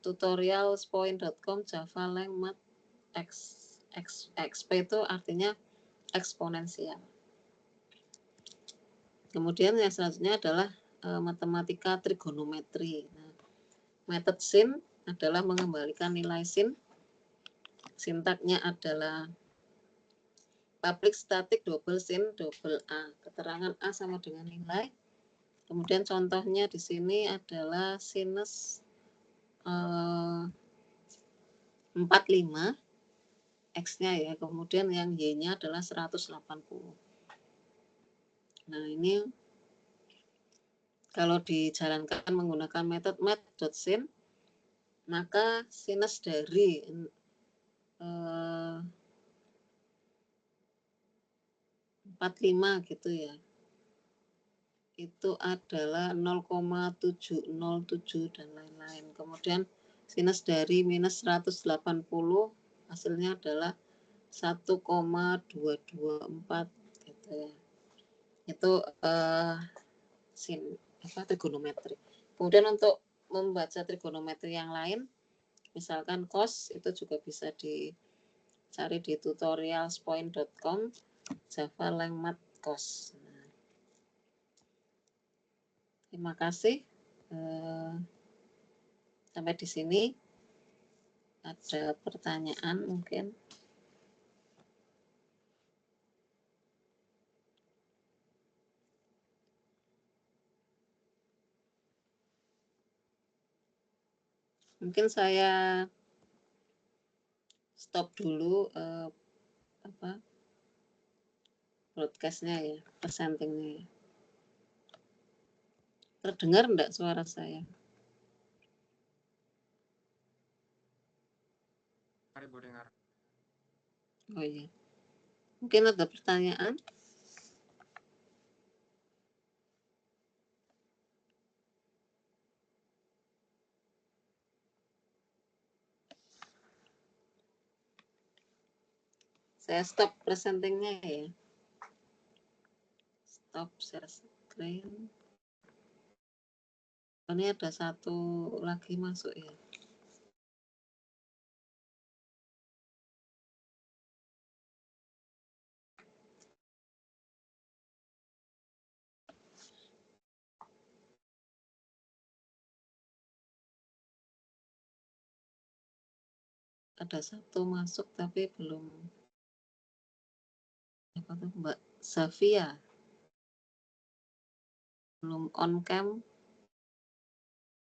tutorialspoint.com, Java Lang Math XP itu artinya eksponensial. Kemudian yang selanjutnya adalah matematika trigonometri. Nah, metode sin adalah mengembalikan nilai sin. Sintaknya adalah public static double sin double A. Keterangan A sama dengan nilai. Kemudian contohnya di sini adalah sinus 45 X-nya ya. Kemudian yang Y-nya adalah 180. Nah, ini kalau dijalankan menggunakan metode math.sin, maka sinus dari 45 gitu ya, itu adalah 0,707 dan lain-lain. Kemudian sinus dari minus 180 hasilnya adalah 1,224 gitu ya. Itu trigonometri. Kemudian untuk membaca trigonometri yang lain, misalkan cos, itu juga bisa dicari di tutorialspoint.com, Java Lang Math cos. Nah, terima kasih. Sampai di sini. Ada pertanyaan mungkin? Mungkin saya stop dulu broadcast-nya ya, presentingnya ya. Terdengar enggak suara saya? Ibu dengar. Oh iya. Mungkin ada pertanyaan? Saya stop presentingnya ya. Stop share screen. Ini ada satu lagi masuk ya. Ada satu masuk tapi belum. Apa tuh, Mbak Safia? Belum on cam.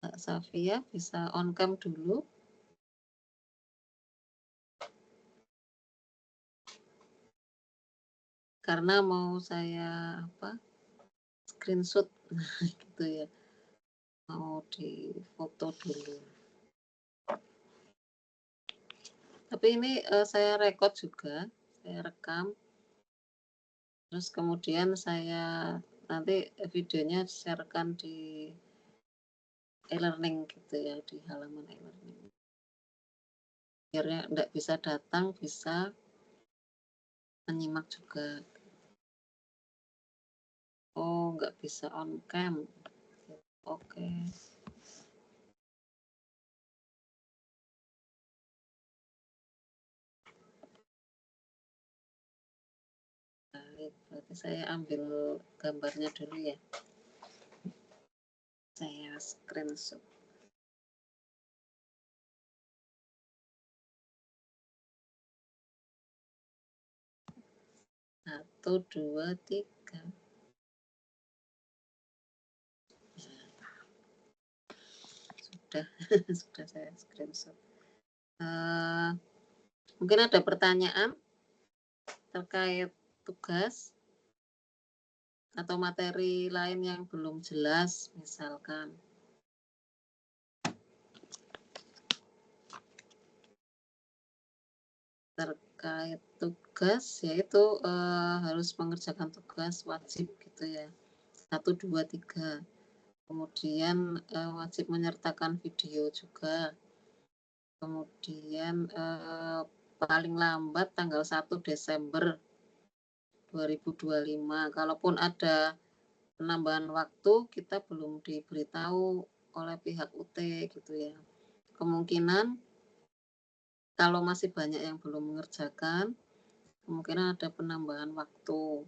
Mbak Safia bisa on cam dulu. Karena mau saya screenshot gitu ya, mau difoto dulu. Tapi ini saya record juga, saya rekam, terus kemudian saya nanti videonya sharekan di e-learning gitu ya, di halaman e-learning. Biar enggak bisa datang, bisa menyimak juga. Oh, nggak bisa on cam. Oke. Baik, berarti saya ambil gambarnya dulu ya. Saya screenshot. Satu, dua, tiga. Sudah, sudah saya screenshot. Mungkin ada pertanyaan terkait tugas atau materi lain yang belum jelas, misalkan. Terkait tugas, yaitu harus mengerjakan tugas wajib gitu ya. 1, 2, 3. Kemudian wajib menyertakan video juga. Kemudian paling lambat tanggal 1 Desember 2025. Kalaupun ada penambahan waktu, kita belum diberitahu oleh pihak UT gitu ya. Kemungkinan kalau masih banyak yang belum mengerjakan, kemungkinan ada penambahan waktu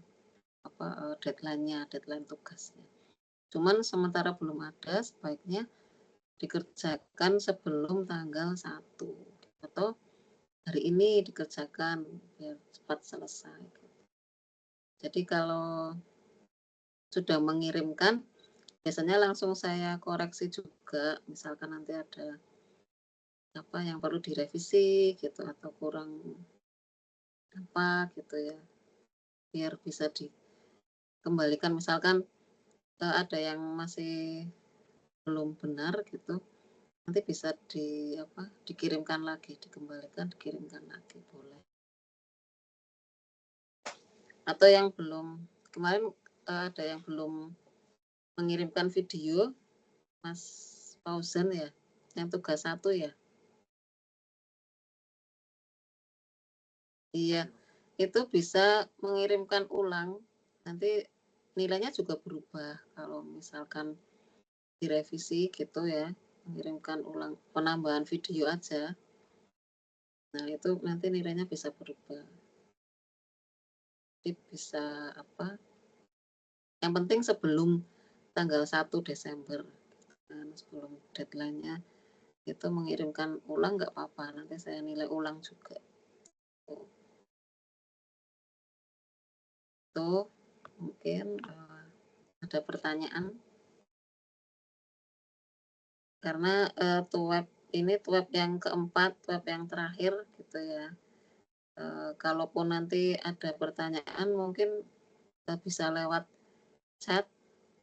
deadline tugasnya. Cuman sementara belum ada, sebaiknya dikerjakan sebelum tanggal 1 atau hari ini dikerjakan biar cepat selesai. Jadi kalau sudah mengirimkan, biasanya langsung saya koreksi juga, misalkan nanti ada yang perlu direvisi gitu atau kurang apa gitu ya, biar bisa dikembalikan. Misalkan ada yang masih belum benar gitu, nanti bisa dikirimkan lagi, dikirimkan lagi boleh. Atau yang belum, kemarin ada yang belum mengirimkan video, Mas Fauzan ya, yang tugas 1 ya. Iya, itu bisa mengirimkan ulang, nanti nilainya juga berubah kalau misalkan direvisi gitu ya, mengirimkan ulang penambahan video aja. Nah, itu nanti nilainya bisa berubah. Jadi bisa yang penting sebelum tanggal 1 Desember, sebelum deadline-nya itu mengirimkan ulang nggak apa-apa, nanti saya nilai ulang juga. Tuh, mungkin ada pertanyaan? Karena web yang keempat, web yang terakhir gitu ya. Kalaupun nanti ada pertanyaan mungkin bisa lewat chat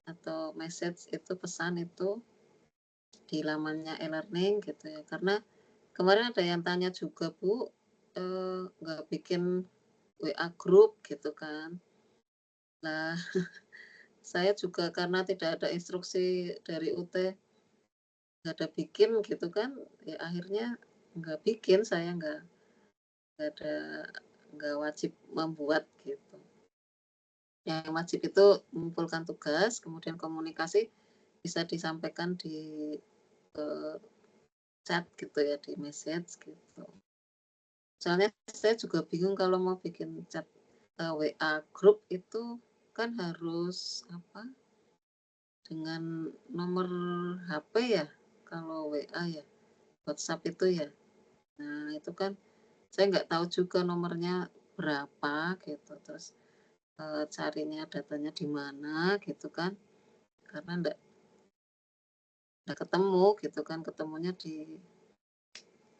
atau message, itu pesan itu di lamannya e-learning gitu ya. Karena kemarin ada yang tanya juga, Bu, nggak bikin WA group gitu kan. Nah, saya juga karena tidak ada instruksi dari UT, nggak ada bikin gitu kan, ya akhirnya nggak bikin, saya nggak wajib membuat gitu. Yang wajib itu mengumpulkan tugas, kemudian komunikasi bisa disampaikan di chat gitu ya, di message gitu. Soalnya saya juga bingung kalau mau bikin chat WA group itu kan harus dengan nomor HP ya, kalau WA ya, WhatsApp itu ya. Nah, itu kan saya nggak tahu juga nomornya berapa gitu, terus carinya datanya di mana gitu kan, karena nggak ketemu gitu kan, ketemunya di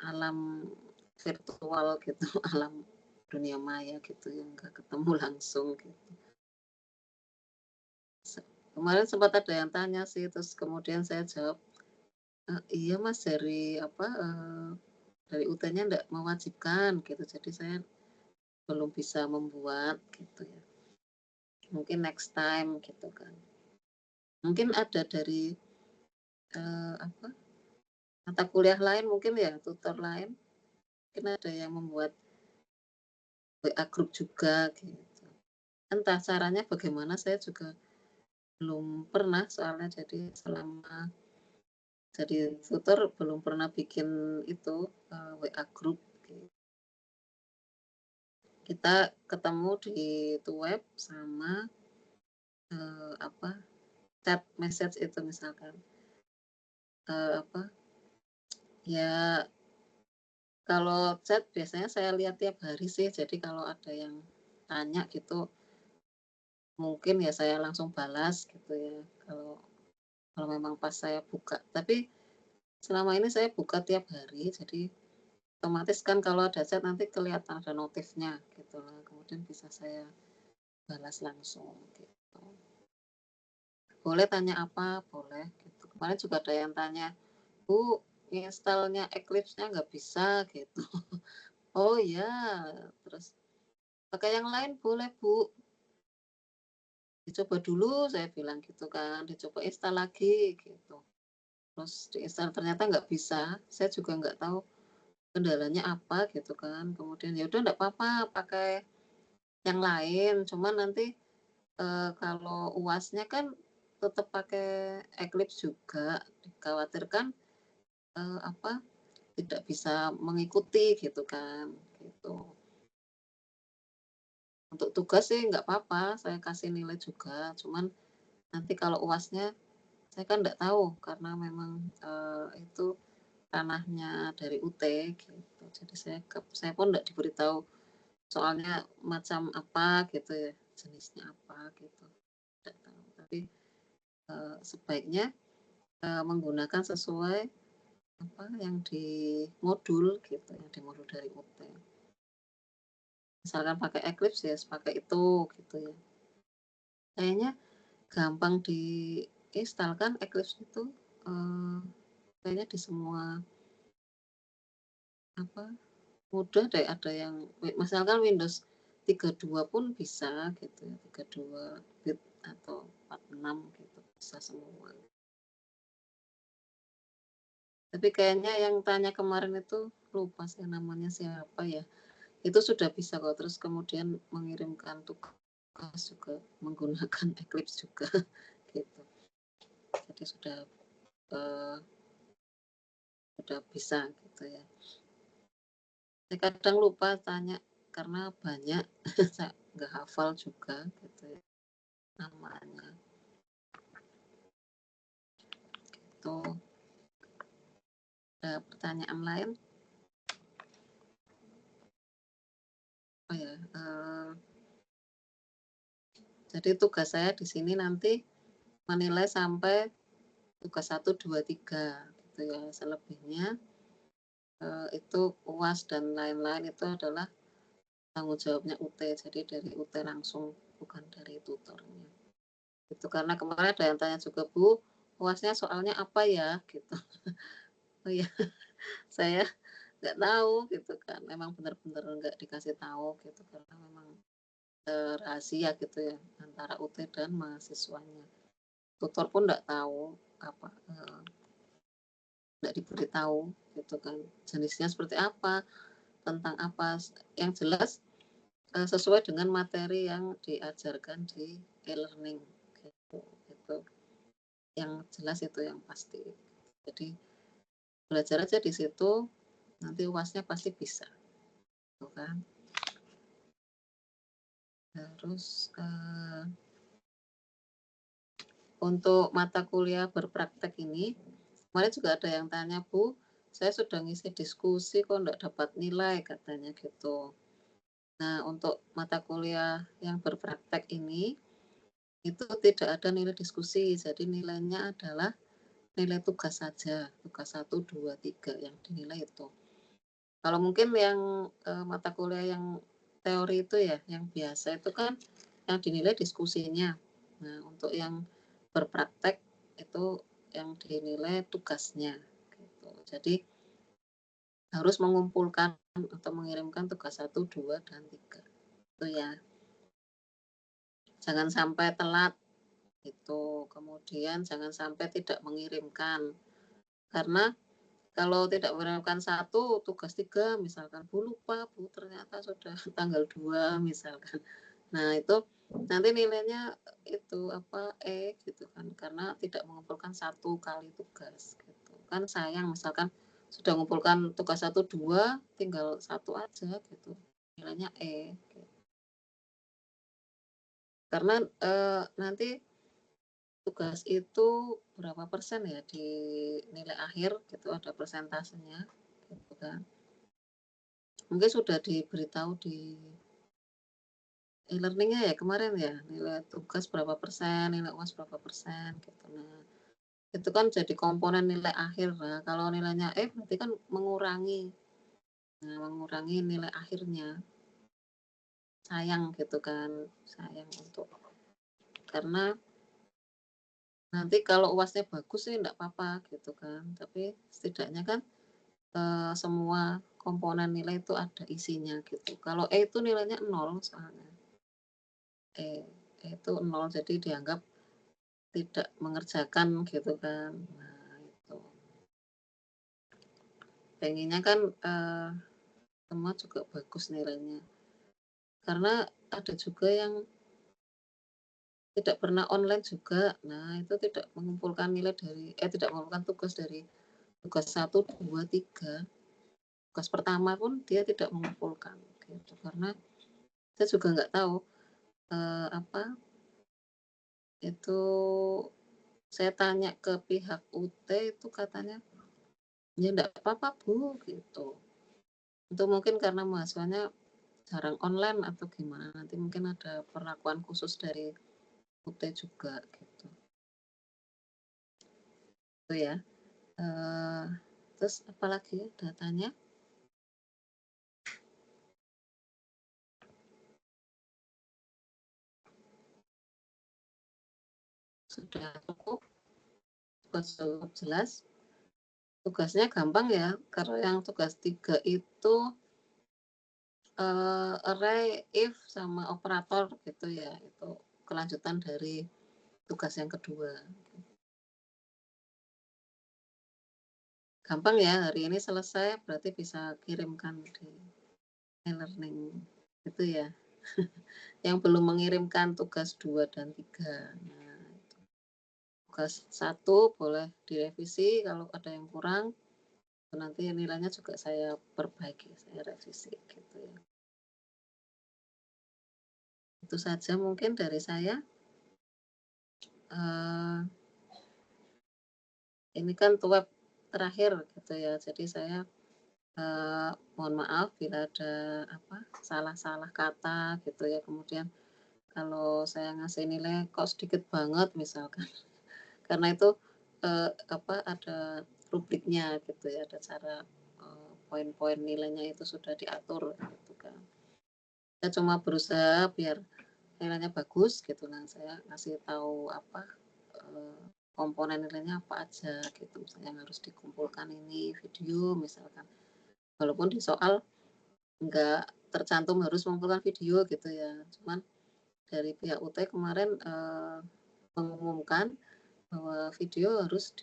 alam virtual gitu, alam dunia maya gitu, yang nggak ketemu langsung gitu. Kemarin sempat ada yang tanya sih, terus kemudian saya jawab, iya Mas, dari dari UT-nya nggak mewajibkan gitu, jadi saya belum bisa membuat gitu ya. Mungkin next time gitu kan. Mungkin ada dari mata kuliah lain mungkin ya, tutor lain, mungkin ada yang membuat WA group juga gitu. Entah caranya bagaimana, saya juga belum pernah, soalnya jadi selama jadi tutor belum pernah bikin itu WA group gitu. Kita ketemu di web sama chat message itu misalkan ya, kalau chat biasanya saya lihat tiap hari sih, jadi kalau ada yang tanya gitu mungkin ya saya langsung balas gitu ya, kalau memang pas saya buka. Tapi selama ini saya buka tiap hari, jadi otomatis kan kalau ada chat nanti kelihatan ada notifnya gitu lah, kemudian bisa saya balas langsung gitu. Boleh tanya apa? Boleh gitu. Kemarin juga ada yang tanya, Bu, installnya Eclipse-nya nggak bisa gitu. Oh ya, terus pakai yang lain boleh Bu, dicoba dulu, saya bilang gitu kan, dicoba install lagi gitu. Terus diinstal ternyata nggak bisa, saya juga nggak tahu kendalanya apa gitu kan. Kemudian ya udah nggak apa-apa, pakai yang lain, cuman nanti kalau UASnya kan tetap pakai Eclipse juga, dikhawatirkan tidak bisa mengikuti gitu kan, gitu. Untuk tugas sih nggak apa-apa, saya kasih nilai juga, cuman nanti kalau UASnya saya kan nggak tahu karena memang itu ranahnya dari UT gitu. Jadi saya pun nggak diberitahu soalnya macam apa gitu ya, jenisnya apa gitu. Nggak tahu. Tapi sebaiknya menggunakan sesuai apa yang di modul gitu, yang di modul dari UT. Misalkan pakai Eclipse ya pakai itu gitu ya. Kayaknya gampang diinstal kan Eclipse itu kayaknya di semua mudah deh, ada yang misalkan Windows 32 pun bisa gitu ya, 32 bit atau 46 gitu bisa semua. Tapi kayaknya yang tanya kemarin itu lupa sih namanya siapa ya. Itu sudah bisa kok, terus kemudian mengirimkan tugas juga menggunakan Eclipse juga gitu. Jadi sudah bisa gitu ya. Saya kadang lupa tanya karena banyak saya nggak hafal juga gitu ya namanya. Gitu. Ada pertanyaan lain? Oh ya, jadi tugas saya di sini nanti menilai sampai tugas 1, 2, 3 gitu ya. Selebihnya itu UAS dan lain-lain itu adalah tanggung jawabnya UT. Jadi dari UT langsung, bukan dari tutornya. Itu karena kemarin ada yang tanya juga, Bu, UASnya soalnya apa ya gitu. Oh ya, saya nggak tahu gitu kan. Memang benar-benar nggak dikasih tahu gitu karena memang rahasia gitu ya antara UT dan mahasiswanya. Tutor pun nggak tahu apa, nggak diberitahu gitu kan jenisnya seperti apa, tentang apa. Yang jelas sesuai dengan materi yang diajarkan di e-learning gitu. Itu yang jelas, itu yang pasti. Jadi belajar aja di situ, nanti UASnya pasti bisa, gitu kan. Terus untuk mata kuliah berpraktek ini, kemarin juga ada yang tanya, Bu, saya sudah ngisi diskusi kok enggak dapat nilai katanya gitu. Nah, untuk mata kuliah yang berpraktek ini, itu tidak ada nilai diskusi, jadi nilainya adalah nilai tugas saja, tugas 1, 2, 3 yang dinilai itu. Kalau mungkin yang mata kuliah yang teori itu ya, yang biasa itu kan yang dinilai diskusinya. Nah, untuk yang berpraktek itu yang dinilai tugasnya. Gitu. Jadi harus mengumpulkan atau mengirimkan tugas 1, 2, dan 3. Itu ya. Jangan sampai telat itu. Kemudian jangan sampai tidak mengirimkan. Karena kalau tidak mengirimkan 1, tugas 3 misalkan, Bu lupa, Bu ternyata sudah tanggal 2 misalkan. Nah, itu nanti nilainya itu gitu kan, karena tidak mengumpulkan 1 kali tugas gitu. Kan sayang misalkan sudah mengumpulkan tugas 1, 2, tinggal 1 aja gitu. Nilainya gitu. Karena nanti tugas itu berapa persen ya di nilai akhir gitu, ada persentasenya gitu kan. Mungkin sudah diberitahu di e-learning-nya ya kemarin ya, nilai tugas berapa persen, nilai UAS berapa persen gitu. Nah, itu kan jadi komponen nilai akhir. Nah, kalau nilainya berarti kan mengurangi. Nah, mengurangi nilai akhirnya. Sayang gitu kan, sayang untuk karena nanti kalau UASnya bagus sih enggak apa-apa gitu kan, tapi setidaknya kan semua komponen nilai itu ada isinya gitu. Kalau itu nilainya 0 soalnya. Itu 0, jadi dianggap tidak mengerjakan gitu kan. Nah, itu. Pengennya kan semua juga bagus nilainya. Karena ada juga yang tidak pernah online juga. Nah, itu tidak mengumpulkan nilai tidak mengumpulkan tugas dari tugas 1, 2, 3. Tugas pertama pun dia tidak mengumpulkan gitu. Karena saya juga nggak tahu itu saya tanya ke pihak UT itu katanya ya enggak apa-apa Bu gitu. Itu mungkin karena mahasiswanya jarang online atau gimana, nanti mungkin ada perlakuan khusus dari UT juga gitu. Itu ya. Terus apalagi datanya? Sudah cukup jelas. Tugasnya gampang ya, karena yang tugas 3 itu array, if, sama operator gitu ya, itu kelanjutan dari tugas yang kedua. Gampang ya, hari ini selesai berarti bisa kirimkan di e-learning itu ya. Yang belum mengirimkan tugas 2 dan 3. Nah, tugas 1 boleh direvisi kalau ada yang kurang, nanti nilainya juga saya perbaiki, saya revisi gitu ya. Itu saja mungkin dari saya. Ini kan web terakhir gitu ya, jadi saya mohon maaf bila ada salah-salah kata gitu ya. Kemudian kalau saya ngasih nilai kok sedikit banget misalkan, karena itu ada rubriknya gitu ya, ada cara poin-poin nilainya itu sudah diatur gitu kan. Saya cuma berusaha biar nilainya bagus gitu kan, saya ngasih tahu komponen nilainya apa aja gitu, misalnya yang harus dikumpulkan ini video misalkan, walaupun di soal enggak tercantum harus mengumpulkan video gitu ya, cuman dari pihak UT kemarin mengumumkan bahwa video harus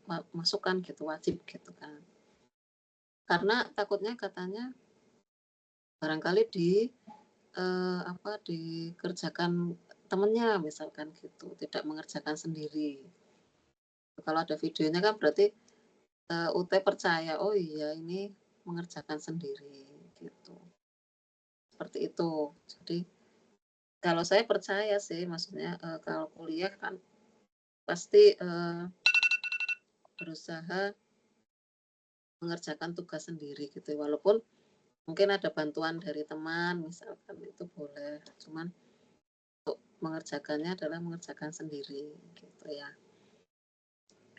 dimasukkan gitu, wajib gitu kan, karena takutnya katanya barangkali dikerjakan temennya misalkan gitu, tidak mengerjakan sendiri. Kalau ada videonya kan berarti UT percaya, oh iya ini mengerjakan sendiri gitu. Seperti itu. Jadi kalau saya percaya sih, maksudnya kalau kuliah kan pasti berusaha mengerjakan tugas sendiri gitu. Walaupun mungkin ada bantuan dari teman misalkan itu boleh. Cuman untuk mengerjakannya adalah mengerjakan sendiri gitu ya.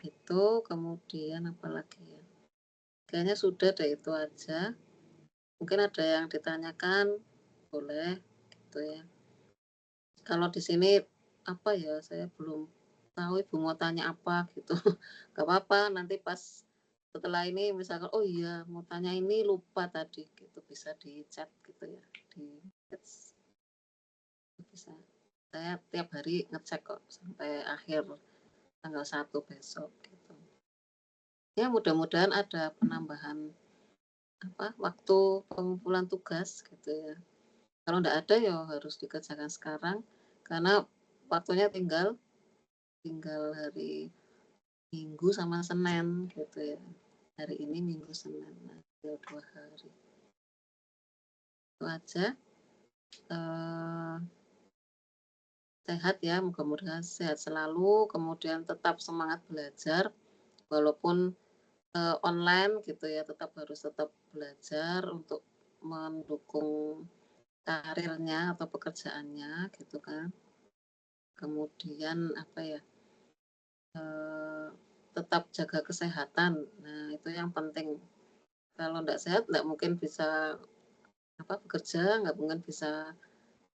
Itu kemudian apalagi ya? Kayaknya sudah deh itu aja. Mungkin ada yang ditanyakan, boleh gitu ya. Kalau di sini saya belum tahu Ibu mau tanya apa gitu. Gak apa-apa, nanti pas setelah ini misalkan, oh iya mau tanya ini lupa tadi gitu, bisa di chat gitu ya, di chat bisa. Saya tiap hari ngecek kok sampai akhir tanggal 1 besok gitu. Ya mudah-mudahan ada penambahan waktu pengumpulan tugas gitu ya. Kalau enggak ada ya harus dikerjakan sekarang karena waktunya tinggal hari Minggu sama Senin gitu ya. Hari ini Minggu Senin, nah, 2 hari. Itu aja. Sehat ya, mudah-mudahan sehat selalu, kemudian tetap semangat belajar walaupun online gitu ya, tetap belajar untuk mendukung karirnya atau pekerjaannya gitu kan. Kemudian tetap jaga kesehatan. Nah, itu yang penting. Kalau enggak sehat enggak mungkin bisa bekerja, enggak mungkin bisa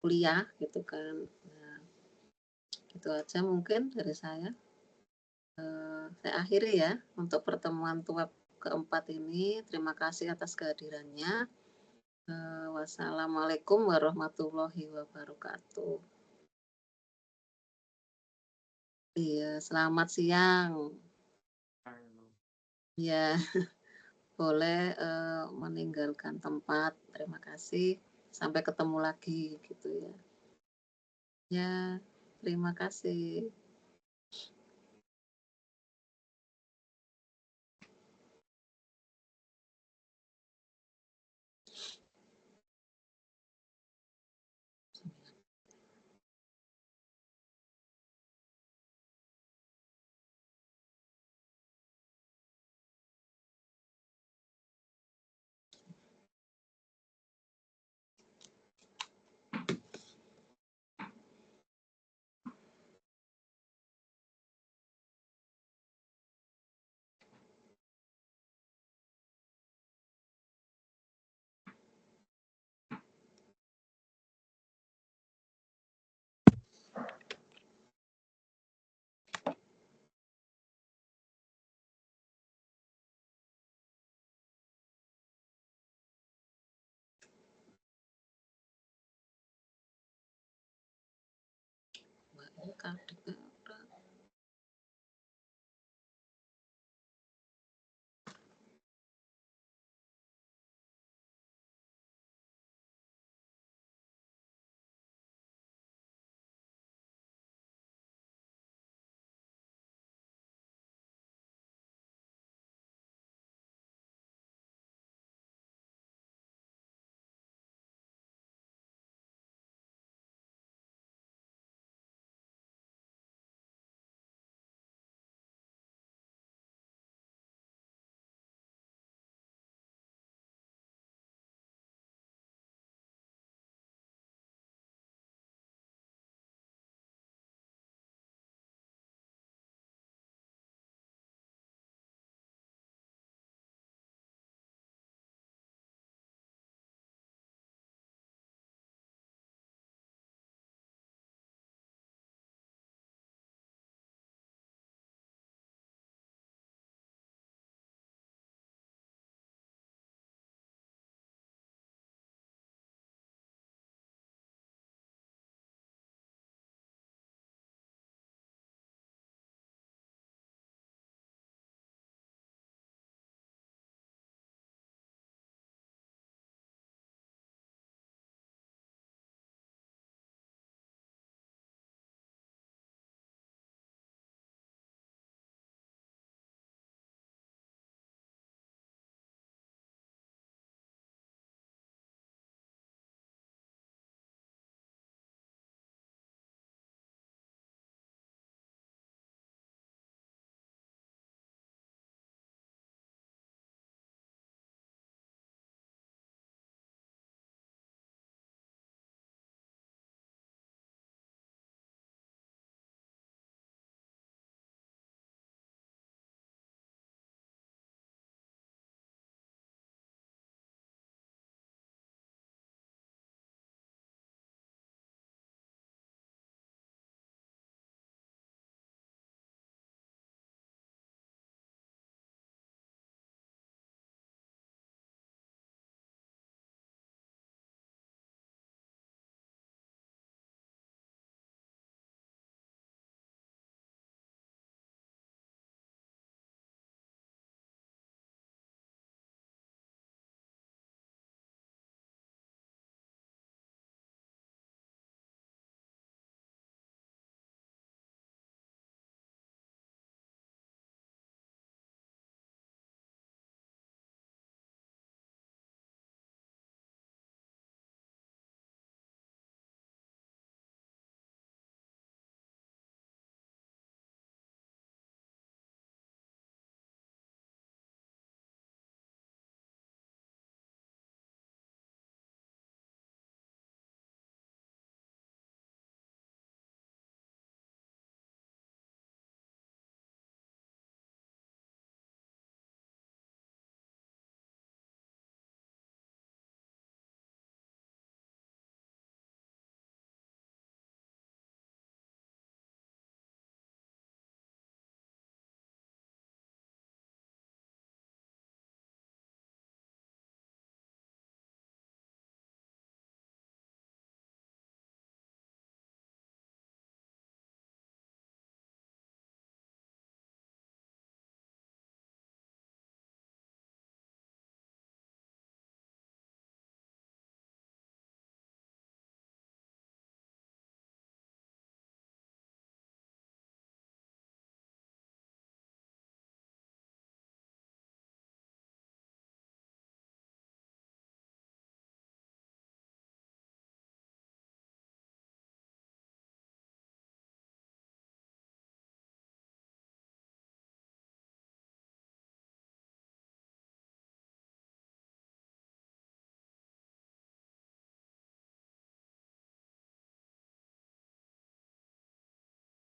kuliah gitu kan. Nah, itu aja mungkin dari saya. Saya akhiri ya untuk pertemuan TUAP keempat ini. Terima kasih atas kehadirannya. Wassalamualaikum warahmatullahi wabarakatuh. Iya, selamat siang. Halo. Ya. boleh meninggalkan tempat. Terima kasih. Sampai ketemu lagi gitu ya. Ya, terima kasih. Mbak Eka.